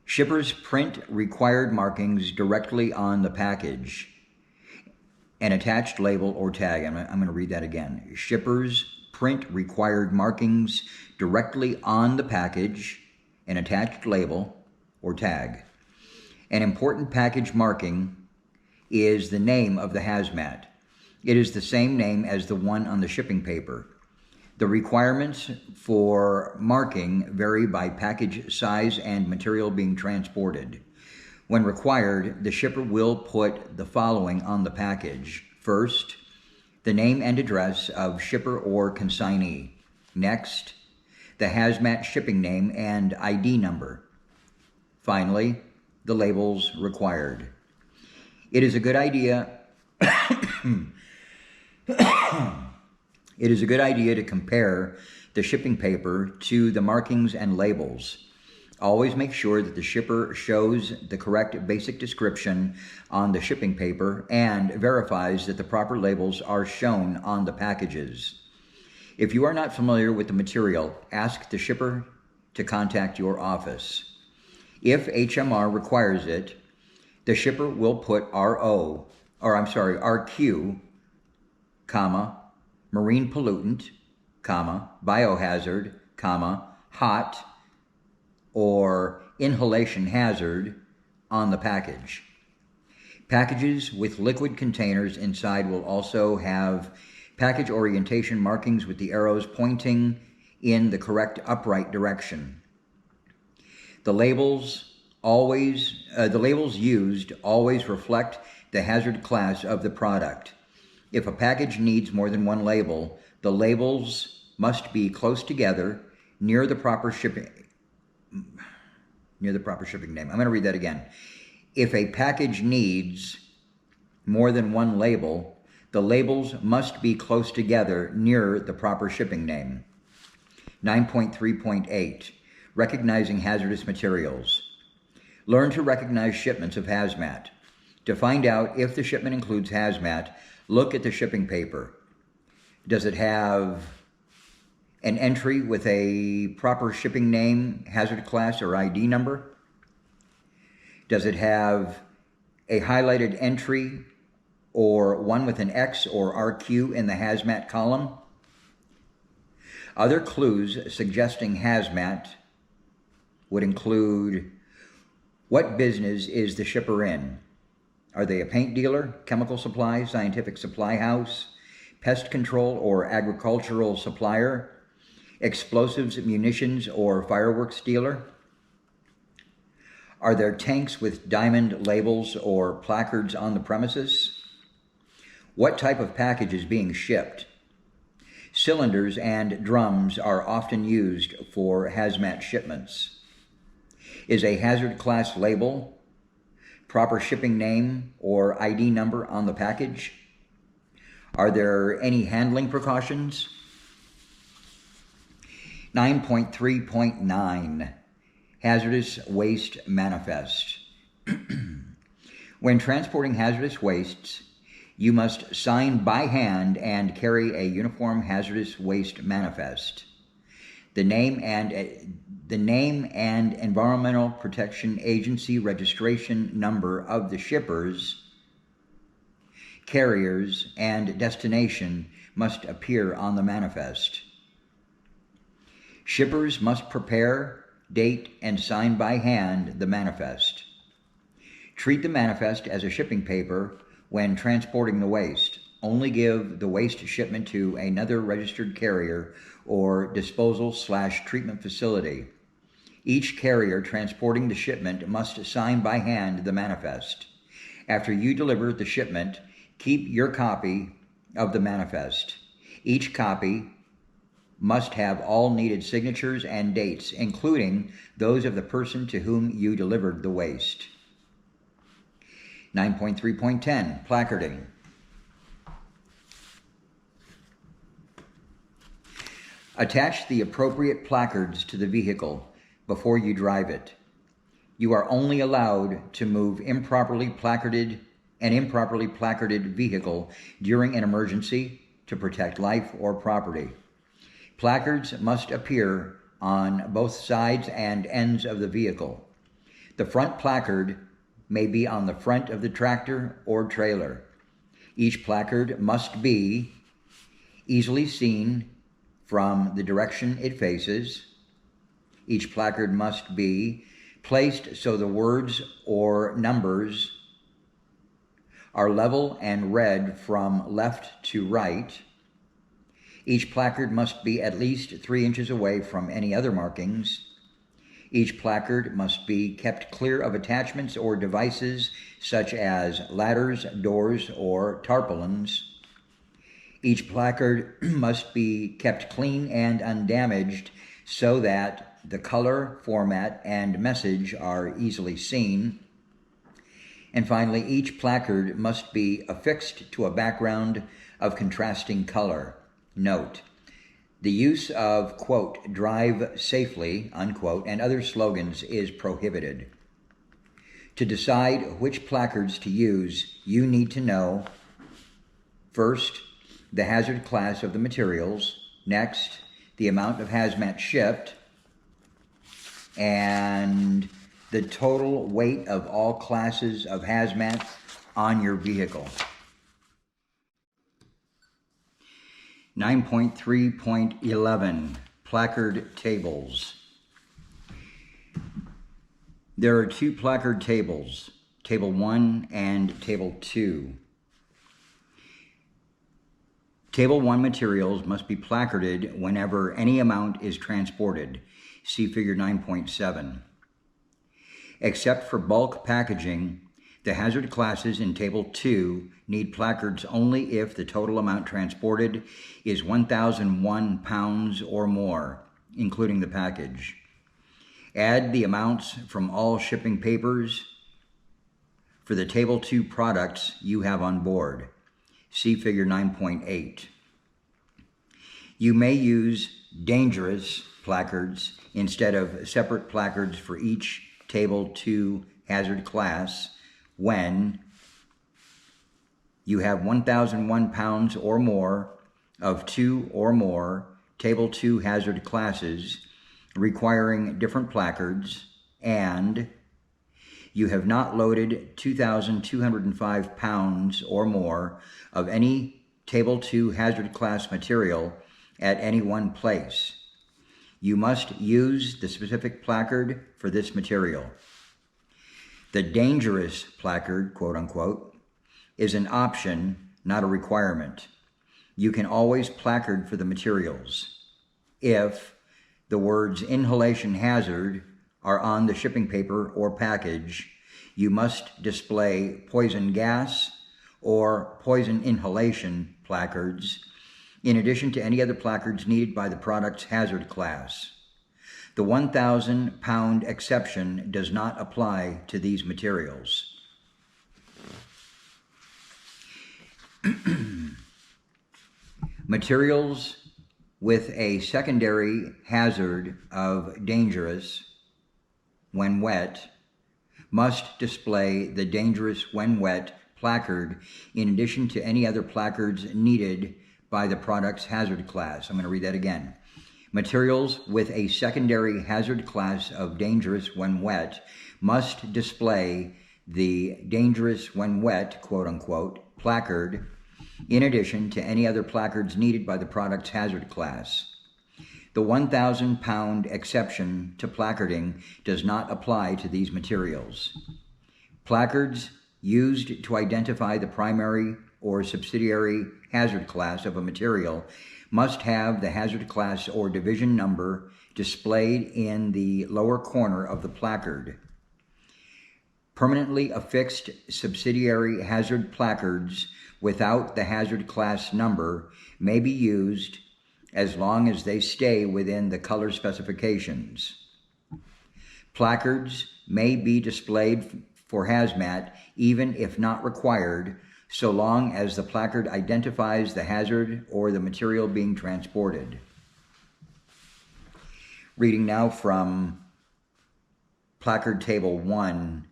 Shippers print required markings directly on the package. An attached label or tag. I'm going to read that again. Shippers print required markings directly on the package, an attached label or tag. An important package marking is the name of the hazmat. It is the same name as the one on the shipping paper. The requirements for marking vary by package size and material being transported. When required, the shipper will put the following on the package. First, the name and address of shipper or consignee. Next, the hazmat shipping name and ID number. Finally, the labels required. It is a good idea to compare the shipping paper to the markings and labels. Always make sure that the shipper shows the correct basic description on the shipping paper and verifies that the proper labels are shown on the packages. If you are not familiar with the material, ask the shipper to contact your office. If HMR requires it, the shipper will put RQ, marine pollutant, biohazard, hot, or inhalation hazard on the package. Packages with liquid containers inside will also have package orientation markings with the arrows pointing in the correct upright direction. The labels used always reflect the hazard class of the product. If a package needs more than one label, the labels must be close together near the proper shipping name. I'm going to read that again. If a package needs more than one label, the labels must be close together near the proper shipping name. 9.3.8 Recognizing hazardous materials. Learn to recognize shipments of hazmat. To find out if the shipment includes hazmat, look at the shipping paper. Does it have an entry with a proper shipping name, hazard class, or ID number? Does it have a highlighted entry or one with an X or RQ in the hazmat column? Other clues suggesting hazmat would include: what business is the shipper in? Are they a paint dealer, chemical supply, scientific supply house, pest control or agricultural supplier, explosives, munitions, or fireworks dealer? Are there tanks with diamond labels or placards on the premises? What type of package is being shipped? Cylinders and drums are often used for hazmat shipments. Is a hazard class label, proper shipping name, or ID number on the package? Are there any handling precautions? 9.3.9 Hazardous Waste Manifest. When transporting hazardous wastes, you must sign by hand and carry a uniform hazardous waste manifest. The name and Environmental Protection Agency registration number of the shippers, carriers, and destination must appear on the manifest. Shippers must prepare, date, and sign by hand the manifest. Treat the manifest as a shipping paper when transporting the waste. Only give the waste shipment to another registered carrier or disposal/treatment facility. Each carrier transporting the shipment must sign by hand the manifest. After you deliver the shipment, keep your copy of the manifest. Each copy must have all needed signatures and dates, including those of the person to whom you delivered the waste. 9.3.10 Placarding. Attach the appropriate placards to the vehicle before you drive it. You are only allowed to move an improperly placarded vehicle during an emergency to protect life or property. Placards must appear on both sides and ends of the vehicle. The front placard may be on the front of the tractor or trailer. Each placard must be easily seen from the direction it faces. Each placard must be placed so the words or numbers are level and read from left to right. Each placard must be at least 3 inches away from any other markings. Each placard must be kept clear of attachments or devices such as ladders, doors, or tarpaulins. Each placard must be kept clean and undamaged so that the color, format, and message are easily seen. And finally, each placard must be affixed to a background of contrasting color. Note: the use of, quote, "drive safely," unquote, and other slogans is prohibited. To decide which placards to use, you need to know, first, the hazard class of the materials, next, the amount of hazmat shipped, and the total weight of all classes of hazmat on your vehicle. 9.3.11 Placard Tables. There are 2 placard tables, Table 1 and Table 2. Table 1 materials must be placarded whenever any amount is transported. See Figure 9.7. Except for bulk packaging, the hazard classes in Table 2 need placards only if the total amount transported is 1,001 pounds or more, including the package. Add the amounts from all shipping papers for the Table 2 products you have on board. See Figure 9.8. You may use dangerous placards instead of separate placards for each Table 2 hazard class when you have 1,001 pounds or more of 2 or more Table 2 hazard classes requiring different placards, and you have not loaded 2,205 pounds or more of any Table 2 hazard class material at any one place. You must use the specific placard for this material. The dangerous placard, quote unquote, is an option, not a requirement. You can always placard for the materials. If the words inhalation hazard are on the shipping paper or package, you must display poison gas or poison inhalation placards in addition to any other placards needed by the product's hazard class. The 1,000 pound exception does not apply to these materials. Materials with a secondary hazard of dangerous when wet must display the dangerous when wet placard in addition to any other placards needed by the product's hazard class. I'm going to read that again. Materials with a secondary hazard class of dangerous when wet must display the dangerous when wet, quote unquote, placard in addition to any other placards needed by the product's hazard class. The 1,000 pound exception to placarding does not apply to these materials. Placards used to identify the primary or subsidiary hazard class of a material must have the hazard class or division number displayed in the lower corner of the placard. Permanently affixed subsidiary hazard placards without the hazard class number may be used as long as they stay within the color specifications. Placards may be displayed for hazmat even if not required, so long as the placard identifies the hazard or the material being transported. Reading now from Placard Table 1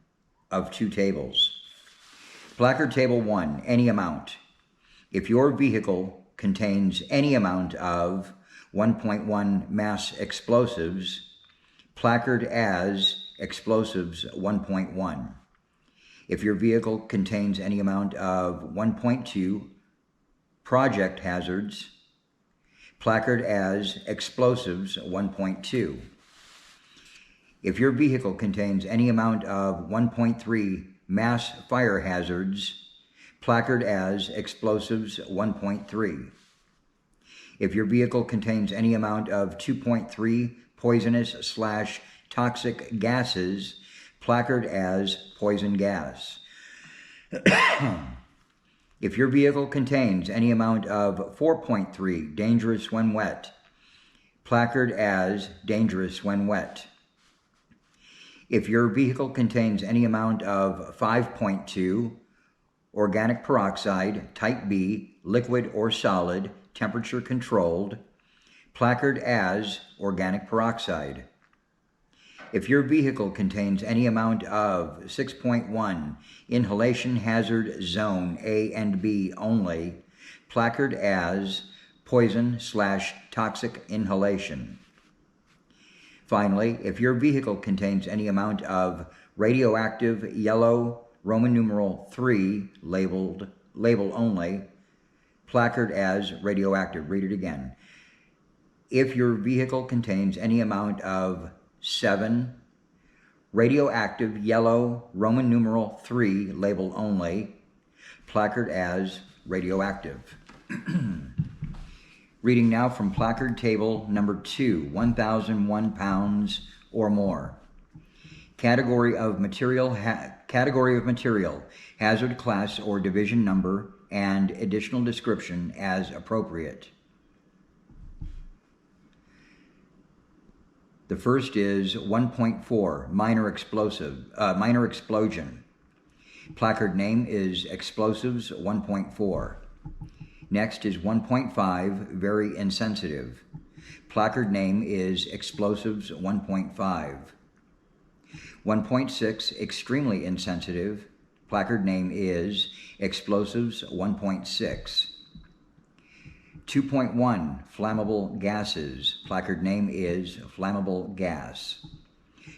of 2 tables. Placard Table 1, any amount. If your vehicle contains any amount of 1.1 mass explosives, placard as explosives 1.1. If your vehicle contains any amount of 1.2 project hazards, placard as explosives 1.2. If your vehicle contains any amount of 1.3 mass fire hazards, placard as explosives 1.3. If your vehicle contains any amount of 2.3 poisonous/toxic gases, placard as poison gas. If your vehicle contains any amount of 4.3 dangerous when wet, placard as dangerous when wet. If your vehicle contains any amount of 5.2 organic peroxide, type B, liquid or solid, temperature controlled, placard as organic peroxide. If your vehicle contains any amount of 6.1 inhalation hazard zone A and B only, placard as poison/toxic inhalation. Finally, if your vehicle contains any amount of radioactive yellow Roman numeral 3 label only, placard as radioactive. Read it again. If your vehicle contains any amount of 7 radioactive yellow Roman numeral 3 label only, placard as radioactive. Reading now from placard table number 2, 1,001 pounds or more. Category of material, hazard class or division number, and additional description as appropriate. The first is 1.4, minor explosion. Placard name is explosives 1.4. Next is 1.5, very insensitive. Placard name is explosives 1.5. 1.6, extremely insensitive. Placard name is explosives 1.6. 2.1, flammable gases. Placard name is flammable gas.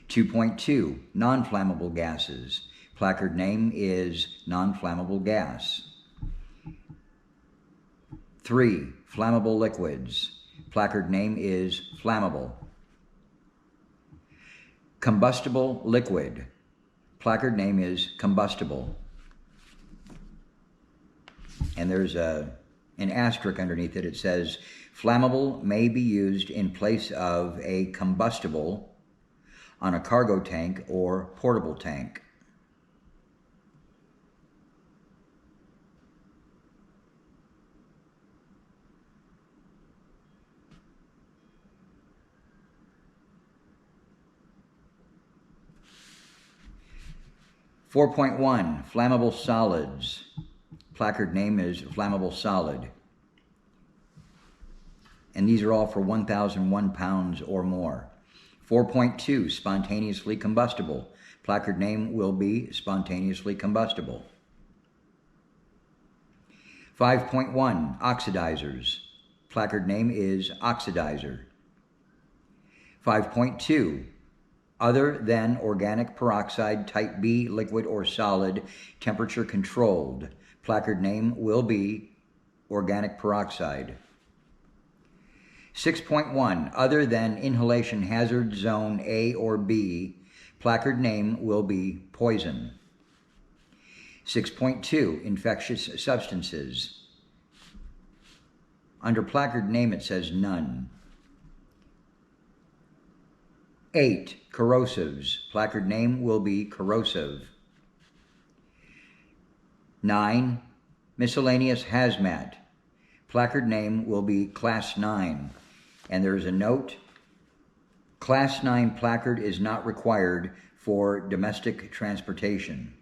2.2, non-flammable gases. Placard name is non-flammable gas. 3, flammable liquids. Placard name is flammable. Combustible liquid. Placard name is combustible. And there's an asterisk underneath it. It says, flammable may be used in place of a combustible on a cargo tank or portable tank. (4.1) Flammable solids. Placard name is flammable solid. And these are all for 1,001 pounds or more. 4.2, spontaneously combustible. Placard name will be spontaneously combustible. 5.1, oxidizers. Placard name is oxidizer. 5.2, other than organic peroxide, type B, liquid or solid, temperature controlled. Placard name will be organic peroxide. 6.1, other than inhalation hazard zone A or B, placard name will be poison. 6.2, infectious substances. Under placard name it says none. 8, corrosives. Placard name will be corrosive. 9, miscellaneous hazmat. Placard name will be Class 9. And there's a note, Class 9 placard is not required for domestic transportation.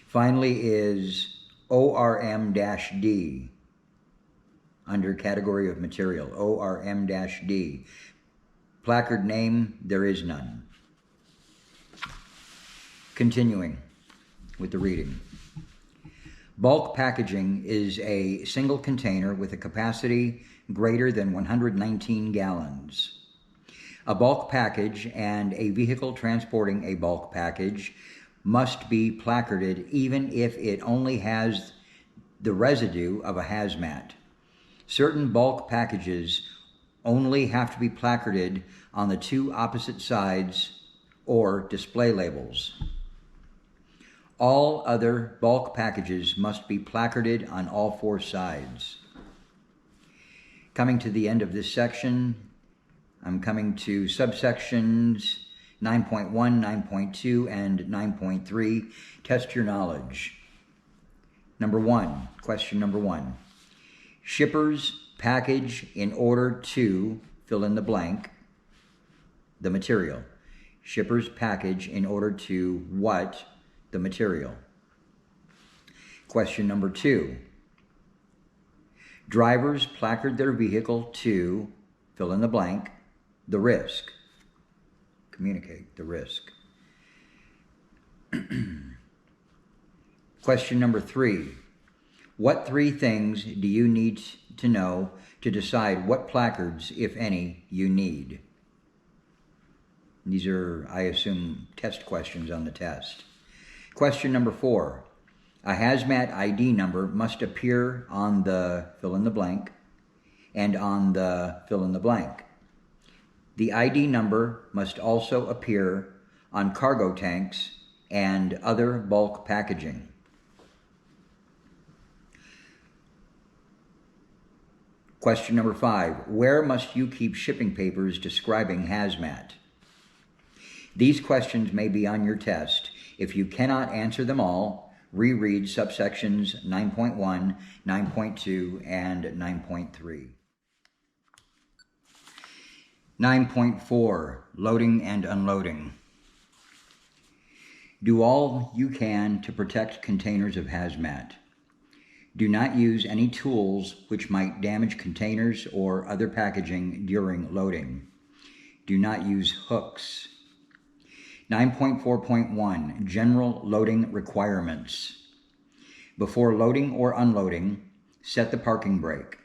Finally is ORM-D. under category of material, ORM-D. Placard name, there is none. Continuing with the reading. Bulk packaging is a single container with a capacity greater than 119 gallons. A bulk package and a vehicle transporting a bulk package must be placarded even if it only has the residue of a hazmat. Certain bulk packages only have to be placarded on the two opposite sides or display labels. All other bulk packages must be placarded on all four sides. Coming to the end of this section, I'm coming to subsections 9.1, 9.2, and 9.3. Test your knowledge. Question number one. Shippers package in order to fill in the blank, the material. Shippers package in order to what? The material. Question number two. Drivers placard their vehicle to fill in the blank, the risk. Communicate the risk. Question number three. What three things do you need to know to decide what placards, if any, you need? These are, I assume, test questions on the test. Question number four. A hazmat ID number must appear on the fill in the blank and on the fill in the blank. The ID number must also appear on cargo tanks and other bulk packaging. Question number five. Where must you keep shipping papers describing hazmat? These questions may be on your test. If you cannot answer them all, reread subsections 9.1, 9.2, and 9.3. 9.4, Loading and Unloading. Do all you can to protect containers of hazmat. Do not use any tools which might damage containers or other packaging during loading. Do not use hooks. 9.4.1, General Loading Requirements. Before loading or unloading, set the parking brake.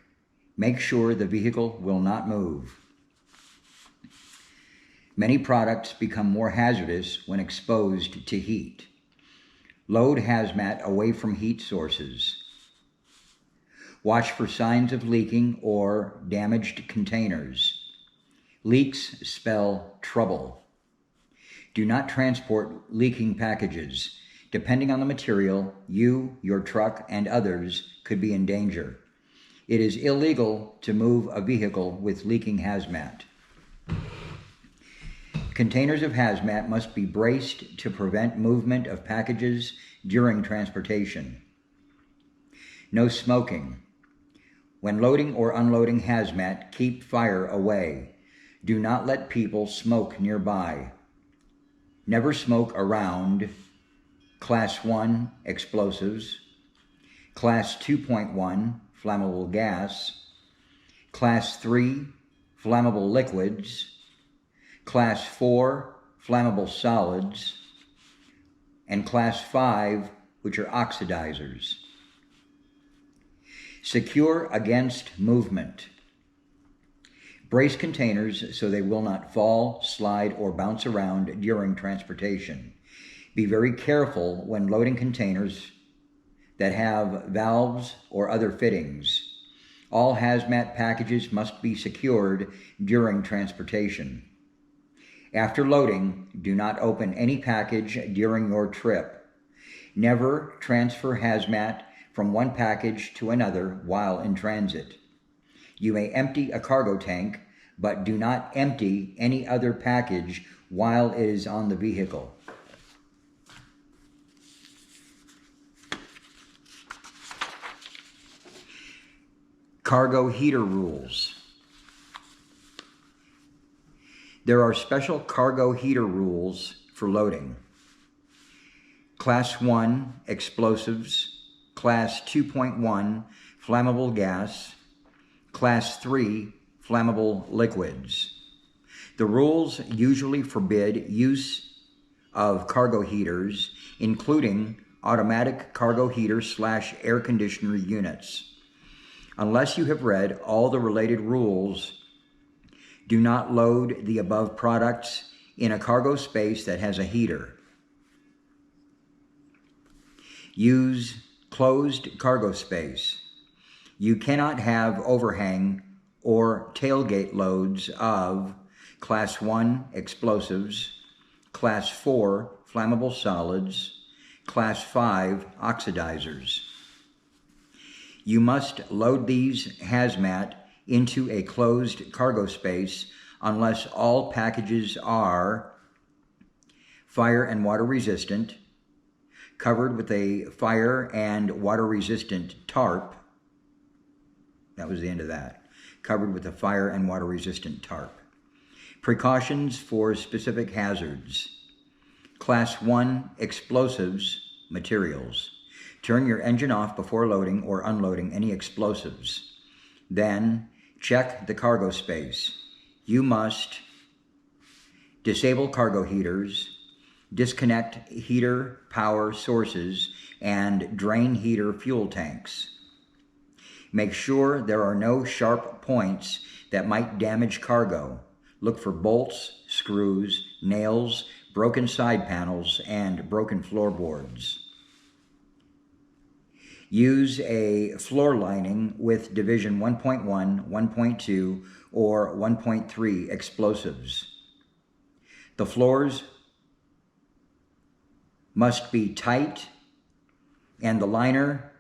Make sure the vehicle will not move. Many products become more hazardous when exposed to heat. Load hazmat away from heat sources. Watch for signs of leaking or damaged containers. Leaks spell trouble. Do not transport leaking packages. Depending on the material, you, your truck, and others could be in danger. It is illegal to move a vehicle with leaking hazmat. Containers of hazmat must be braced to prevent movement of packages during transportation. No smoking. When loading or unloading hazmat, keep fire away. Do not let people smoke nearby. Never smoke around Class 1 explosives, Class 2.1 flammable gas, Class 3 flammable liquids, Class 4 flammable solids, and Class 5, which are oxidizers. Secure against movement. Brace containers so they will not fall, slide, or bounce around during transportation. Be very careful when loading containers that have valves or other fittings. All hazmat packages must be secured during transportation. After loading, do not open any package during your trip. Never transfer hazmat from one package to another while in transit. You may empty a cargo tank, but do not empty any other package while it is on the vehicle. Cargo heater rules. There are special cargo heater rules for loading. Class 1 explosives, Class 2.1 flammable gas, Class 3, flammable liquids. The rules usually forbid use of cargo heaters, including automatic cargo heater/air conditioner units. Unless you have read all the related rules, do not load the above products in a cargo space that has a heater. Use closed cargo space. You cannot have overhang or tailgate loads of Class 1 explosives, Class 4 flammable solids, Class 5 oxidizers. You must load these hazmat into a closed cargo space unless all packages are fire and water resistant, covered with a fire and water resistant tarp. That was the end of that. Covered with a fire and water resistant tarp. Precautions for specific hazards. Class 1 explosives materials. Turn your engine off before loading or unloading any explosives. Then check the cargo space. You must disable cargo heaters, disconnect heater power sources, and drain heater fuel tanks. Make sure there are no sharp points that might damage cargo. Look for bolts, screws, nails, broken side panels, and broken floorboards. Use a floor lining with Division 1.1, 1.2, or 1.3 explosives. The floors must be tight, and the liner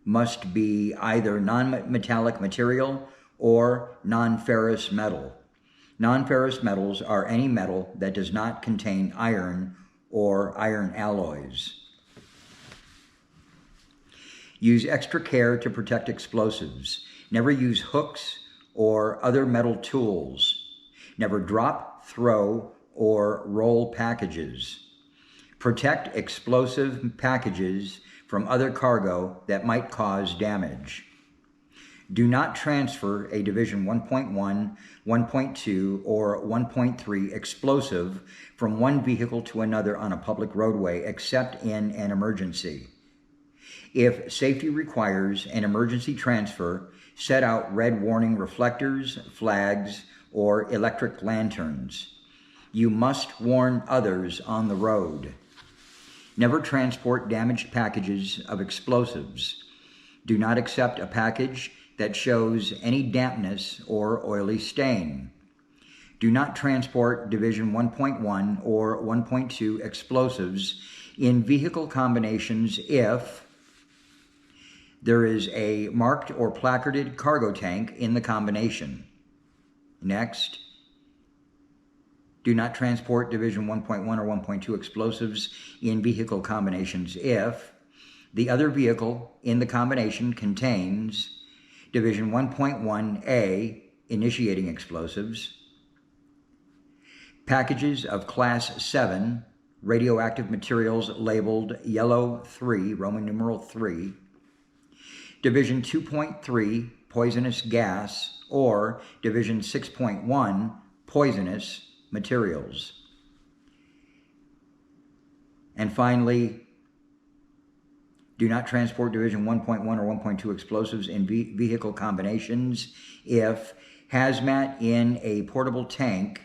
must be either non-metallic material or non-ferrous metal. Non-ferrous metals are any metal that does not contain iron or iron alloys. Use extra care to protect explosives. Never use hooks or other metal tools. Never drop, throw, or roll packages. Protect explosive packages from other cargo that might cause damage. Do not transfer a Division 1.1, 1.2, or 1.3 explosive from one vehicle to another on a public roadway except in an emergency. If safety requires an emergency transfer, set out red warning reflectors, flags, or electric lanterns. You must warn others on the road. Never transport damaged packages of explosives. Do not accept a package that shows any dampness or oily stain. Do not transport Division 1.1 or 1.2 explosives in vehicle combinations if there is a marked or placarded cargo tank in the combination. Next, do not transport Division 1.1 or 1.2 explosives in vehicle combinations if the other vehicle in the combination contains Division 1.1A initiating explosives, packages of Class 7 radioactive materials labeled Yellow 3, Roman numeral 3, Division 2.3 poisonous gas, or Division 6.1 poisonous materials. And finally, do not transport Division 1.1 or 1.2 explosives in vehicle combinations if hazmat in a portable tank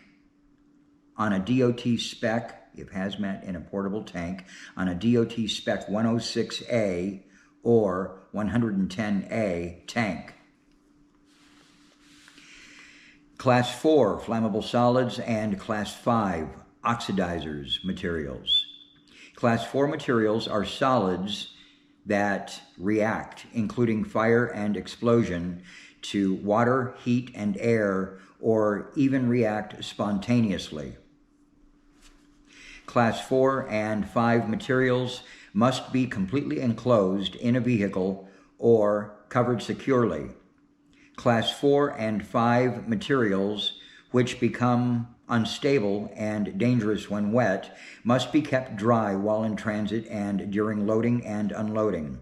on a DOT spec, if hazmat in a portable tank on a DOT spec 106A or 110A tank. Class 4 flammable solids and Class 5 oxidizers materials. Class 4 materials are solids that react, including fire and explosion, to water, heat, and air, or even react spontaneously. Class 4 and 5 materials must be completely enclosed in a vehicle or covered securely. Class 4 and 5 materials, which become unstable and dangerous when wet, must be kept dry while in transit and during loading and unloading.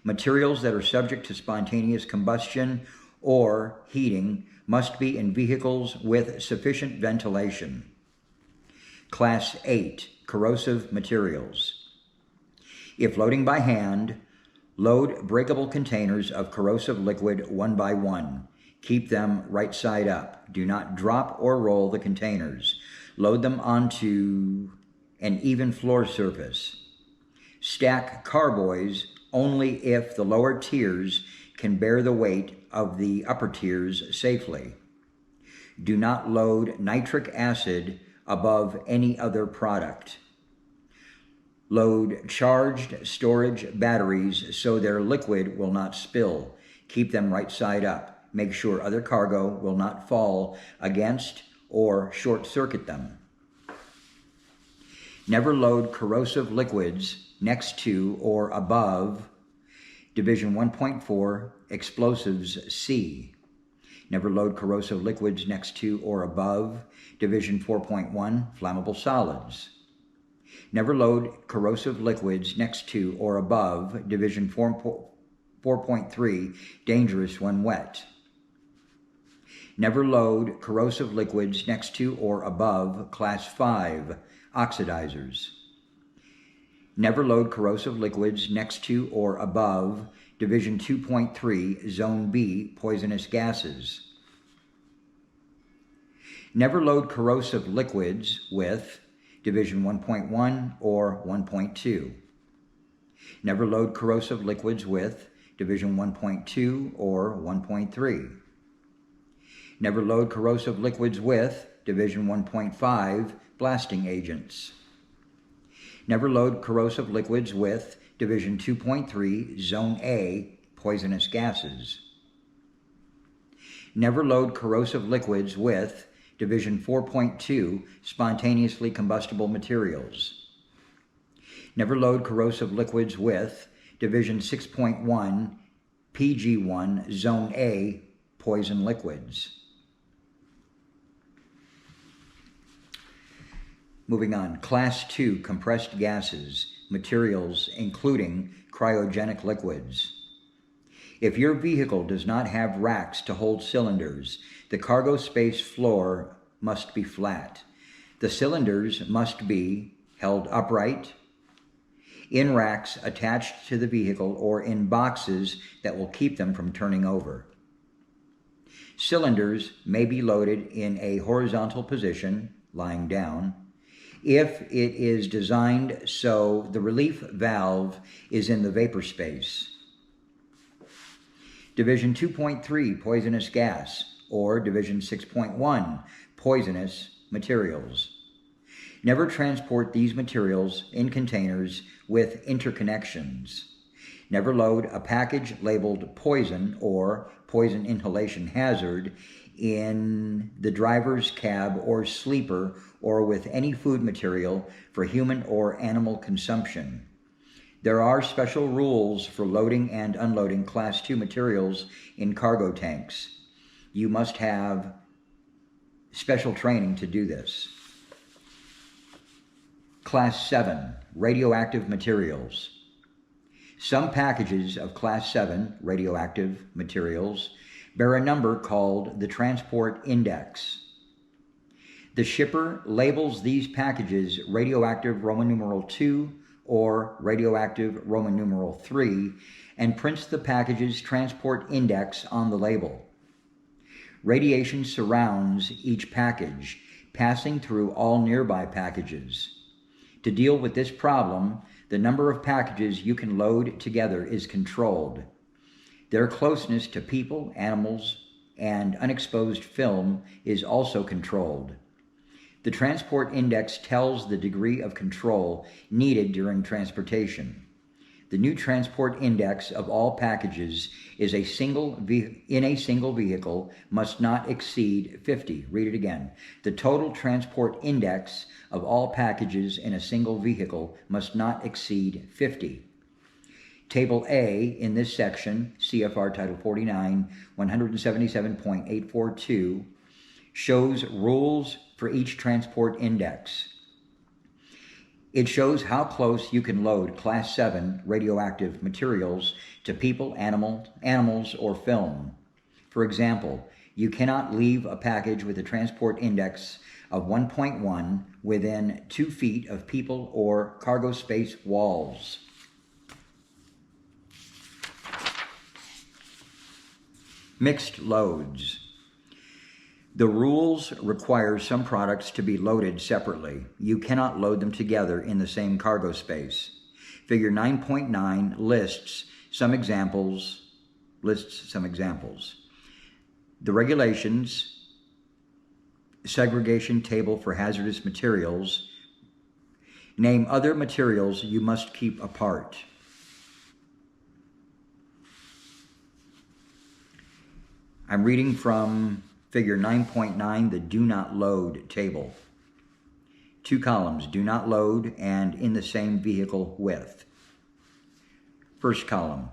Materials that are subject to spontaneous combustion or heating must be in vehicles with sufficient ventilation. Class 8, corrosive materials. If loading by hand, load breakable containers of corrosive liquid one by one. Keep them right side up. Do not drop or roll the containers. Load them onto an even floor surface. Stack carboys only if the lower tiers can bear the weight of the upper tiers safely. Do not load nitric acid above any other product. Load charged storage batteries so their liquid will not spill. Keep them right side up. Make sure other cargo will not fall against or short circuit them. Never load corrosive liquids next to or above Division 1.4 Explosives C. Never load corrosive liquids next to or above Division 4.1 Flammable Solids. Never load corrosive liquids next to or above Division 4.3 Dangerous when wet. Never load corrosive liquids next to or above Class 5 Oxidizers. Never load corrosive liquids next to or above Division 2.3 Zone B Poisonous gases. Never load corrosive liquids with Division 1.1 or 1.2. Never load corrosive liquids with Division 1.2 or 1.3. Never load corrosive liquids with Division 1.5 blasting agents. Never load corrosive liquids with Division 2.3 Zone A poisonous gases. Never load corrosive liquids with Division 4.2 spontaneously combustible materials. Never load corrosive liquids with Division 6.1 PG1 Zone A poison liquids. Moving on, Class 2 compressed gases, materials including cryogenic liquids. If your vehicle does not have racks to hold cylinders, the cargo space floor must be flat. The cylinders must be held upright, in racks attached to the vehicle, or in boxes that will keep them from turning over. Cylinders may be loaded in a horizontal position, lying down, if it is designed so the relief valve is in the vapor space. Division 2.3 poisonous gas, or Division 6.1 poisonous materials. Never transport these materials in containers with interconnections. Never load a package labeled poison or poison inhalation hazard in the driver's cab or sleeper or with any food material for human or animal consumption. There are special rules for loading and unloading Class 2 materials in cargo tanks. You must have special training to do this. Class 7, radioactive materials. Some packages of Class 7 radioactive materials bear a number called the transport index. The shipper labels these packages radioactive Roman numeral 2 or radioactive Roman numeral 3 and prints the package's transport index on the label. Radiation surrounds each package, passing through all nearby packages. To deal with this problem, the number of packages you can load together is controlled. Their closeness to people, animals, and unexposed film is also controlled. The transport index tells the degree of control needed during transportation. The new transport index of all packages in a single vehicle must not exceed 50. Read it again. The total transport index of all packages in a single vehicle must not exceed 50. Table A in this section, CFR Title 49, 177.842, shows rules for each transport index. It shows how close you can load Class 7 radioactive materials to people, animals, or film. For example, you cannot leave a package with a transport index of 1.1 within 2 feet of people or cargo space walls. Mixed loads. The rules require some products to be loaded separately. You cannot load them together in the same cargo space. Figure 9.9 lists some examples. The regulations, segregation table for hazardous materials, name other materials you must keep apart. I'm reading from Figure 9.9, the Do Not Load table. 2 columns, do not load and in the same vehicle with. First column,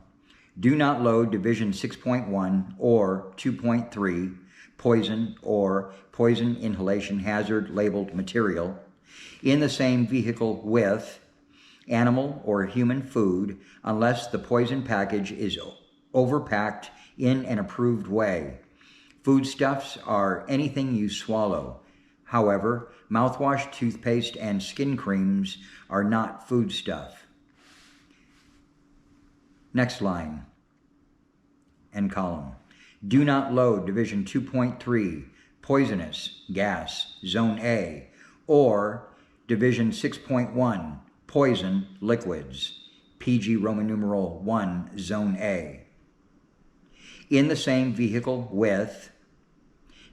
do not load Division 6.1 or 2.3 poison or poison inhalation hazard labeled material in the same vehicle with animal or human food unless the poison package is overpacked in an approved way. Foodstuffs are anything you swallow. However, mouthwash, toothpaste, and skin creams are not foodstuff. Next line and column. Do not load Division 2.3 poisonous gas, Zone A, or Division 6.1 poison liquids, PG Roman numeral 1, Zone A, in the same vehicle with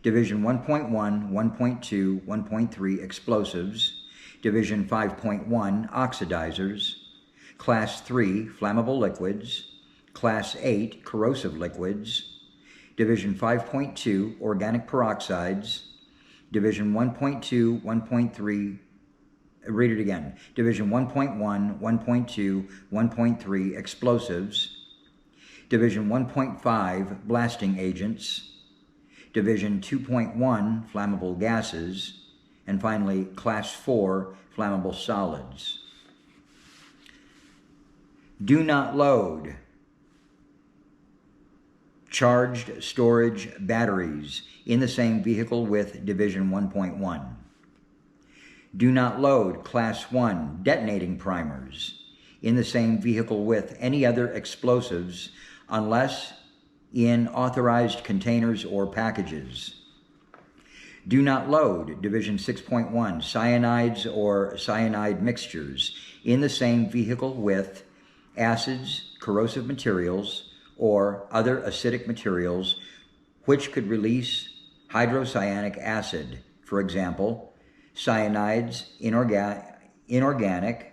Division 1.1, 1.2, 1.3 explosives, Division 5.1 oxidizers, Class 3 flammable liquids, Class 8 corrosive liquids, Division 5.2 organic peroxides, Division 1.2, 1.3, read it again, Division 1.1, 1.2, 1.3 explosives, Division 1.5 blasting agents, Division 2.1 flammable gases, and finally Class 4 flammable solids. Do not load charged storage batteries in the same vehicle with Division 1.1. Do not load Class 1 detonating primers in the same vehicle with any other explosives unless in authorized containers or packages. Do not load Division 6.1 cyanides or cyanide mixtures in the same vehicle with acids, corrosive materials, or other acidic materials which could release hydrocyanic acid, for example, cyanides, inorganic,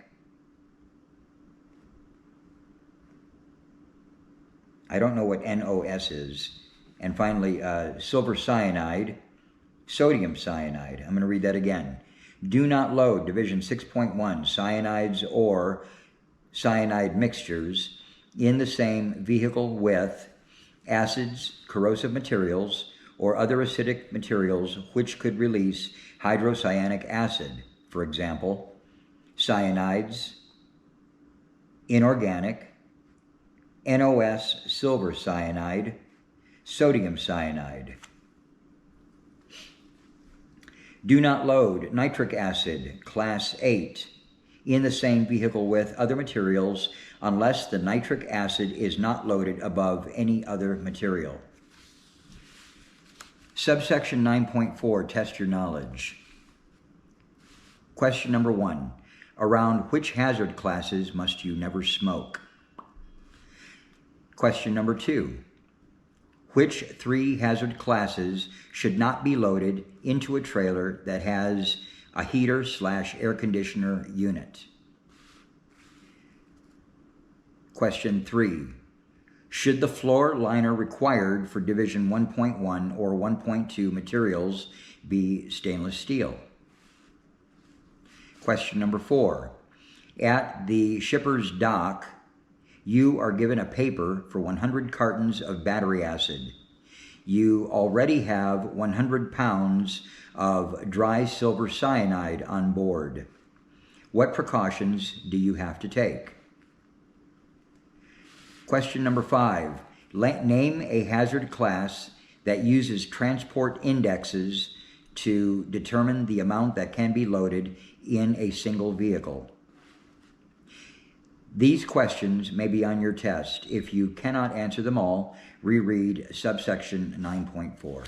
I don't know what NOS is, and finally silver cyanide, sodium cyanide. I'm going to read that again. Do not load Division 6.1 cyanides or cyanide mixtures in the same vehicle with acids, corrosive materials, or other acidic materials which could release hydrocyanic acid, for example, cyanides, inorganic, NOS silver cyanide, sodium cyanide. Do not load nitric acid, Class 8, in the same vehicle with other materials unless the nitric acid is not loaded above any other material. Subsection 9.4, test your knowledge. Question number 1. Around which hazard classes must you never smoke? Question number 2. Which 3 hazard classes should not be loaded into a trailer that has a heater/air conditioner unit? Question 3. Should the floor liner required for Division 1.1 or 1.2 materials be stainless steel? Question number 4. At the shipper's dock, you are given a paper for 100 cartons of battery acid. You already have 100 pounds of dry silver cyanide on board. What precautions do you have to take? Question number 5. Name a hazard class that uses transport indexes to determine the amount that can be loaded in a single vehicle. These questions may be on your test. If you cannot answer them all, reread subsection 9.4.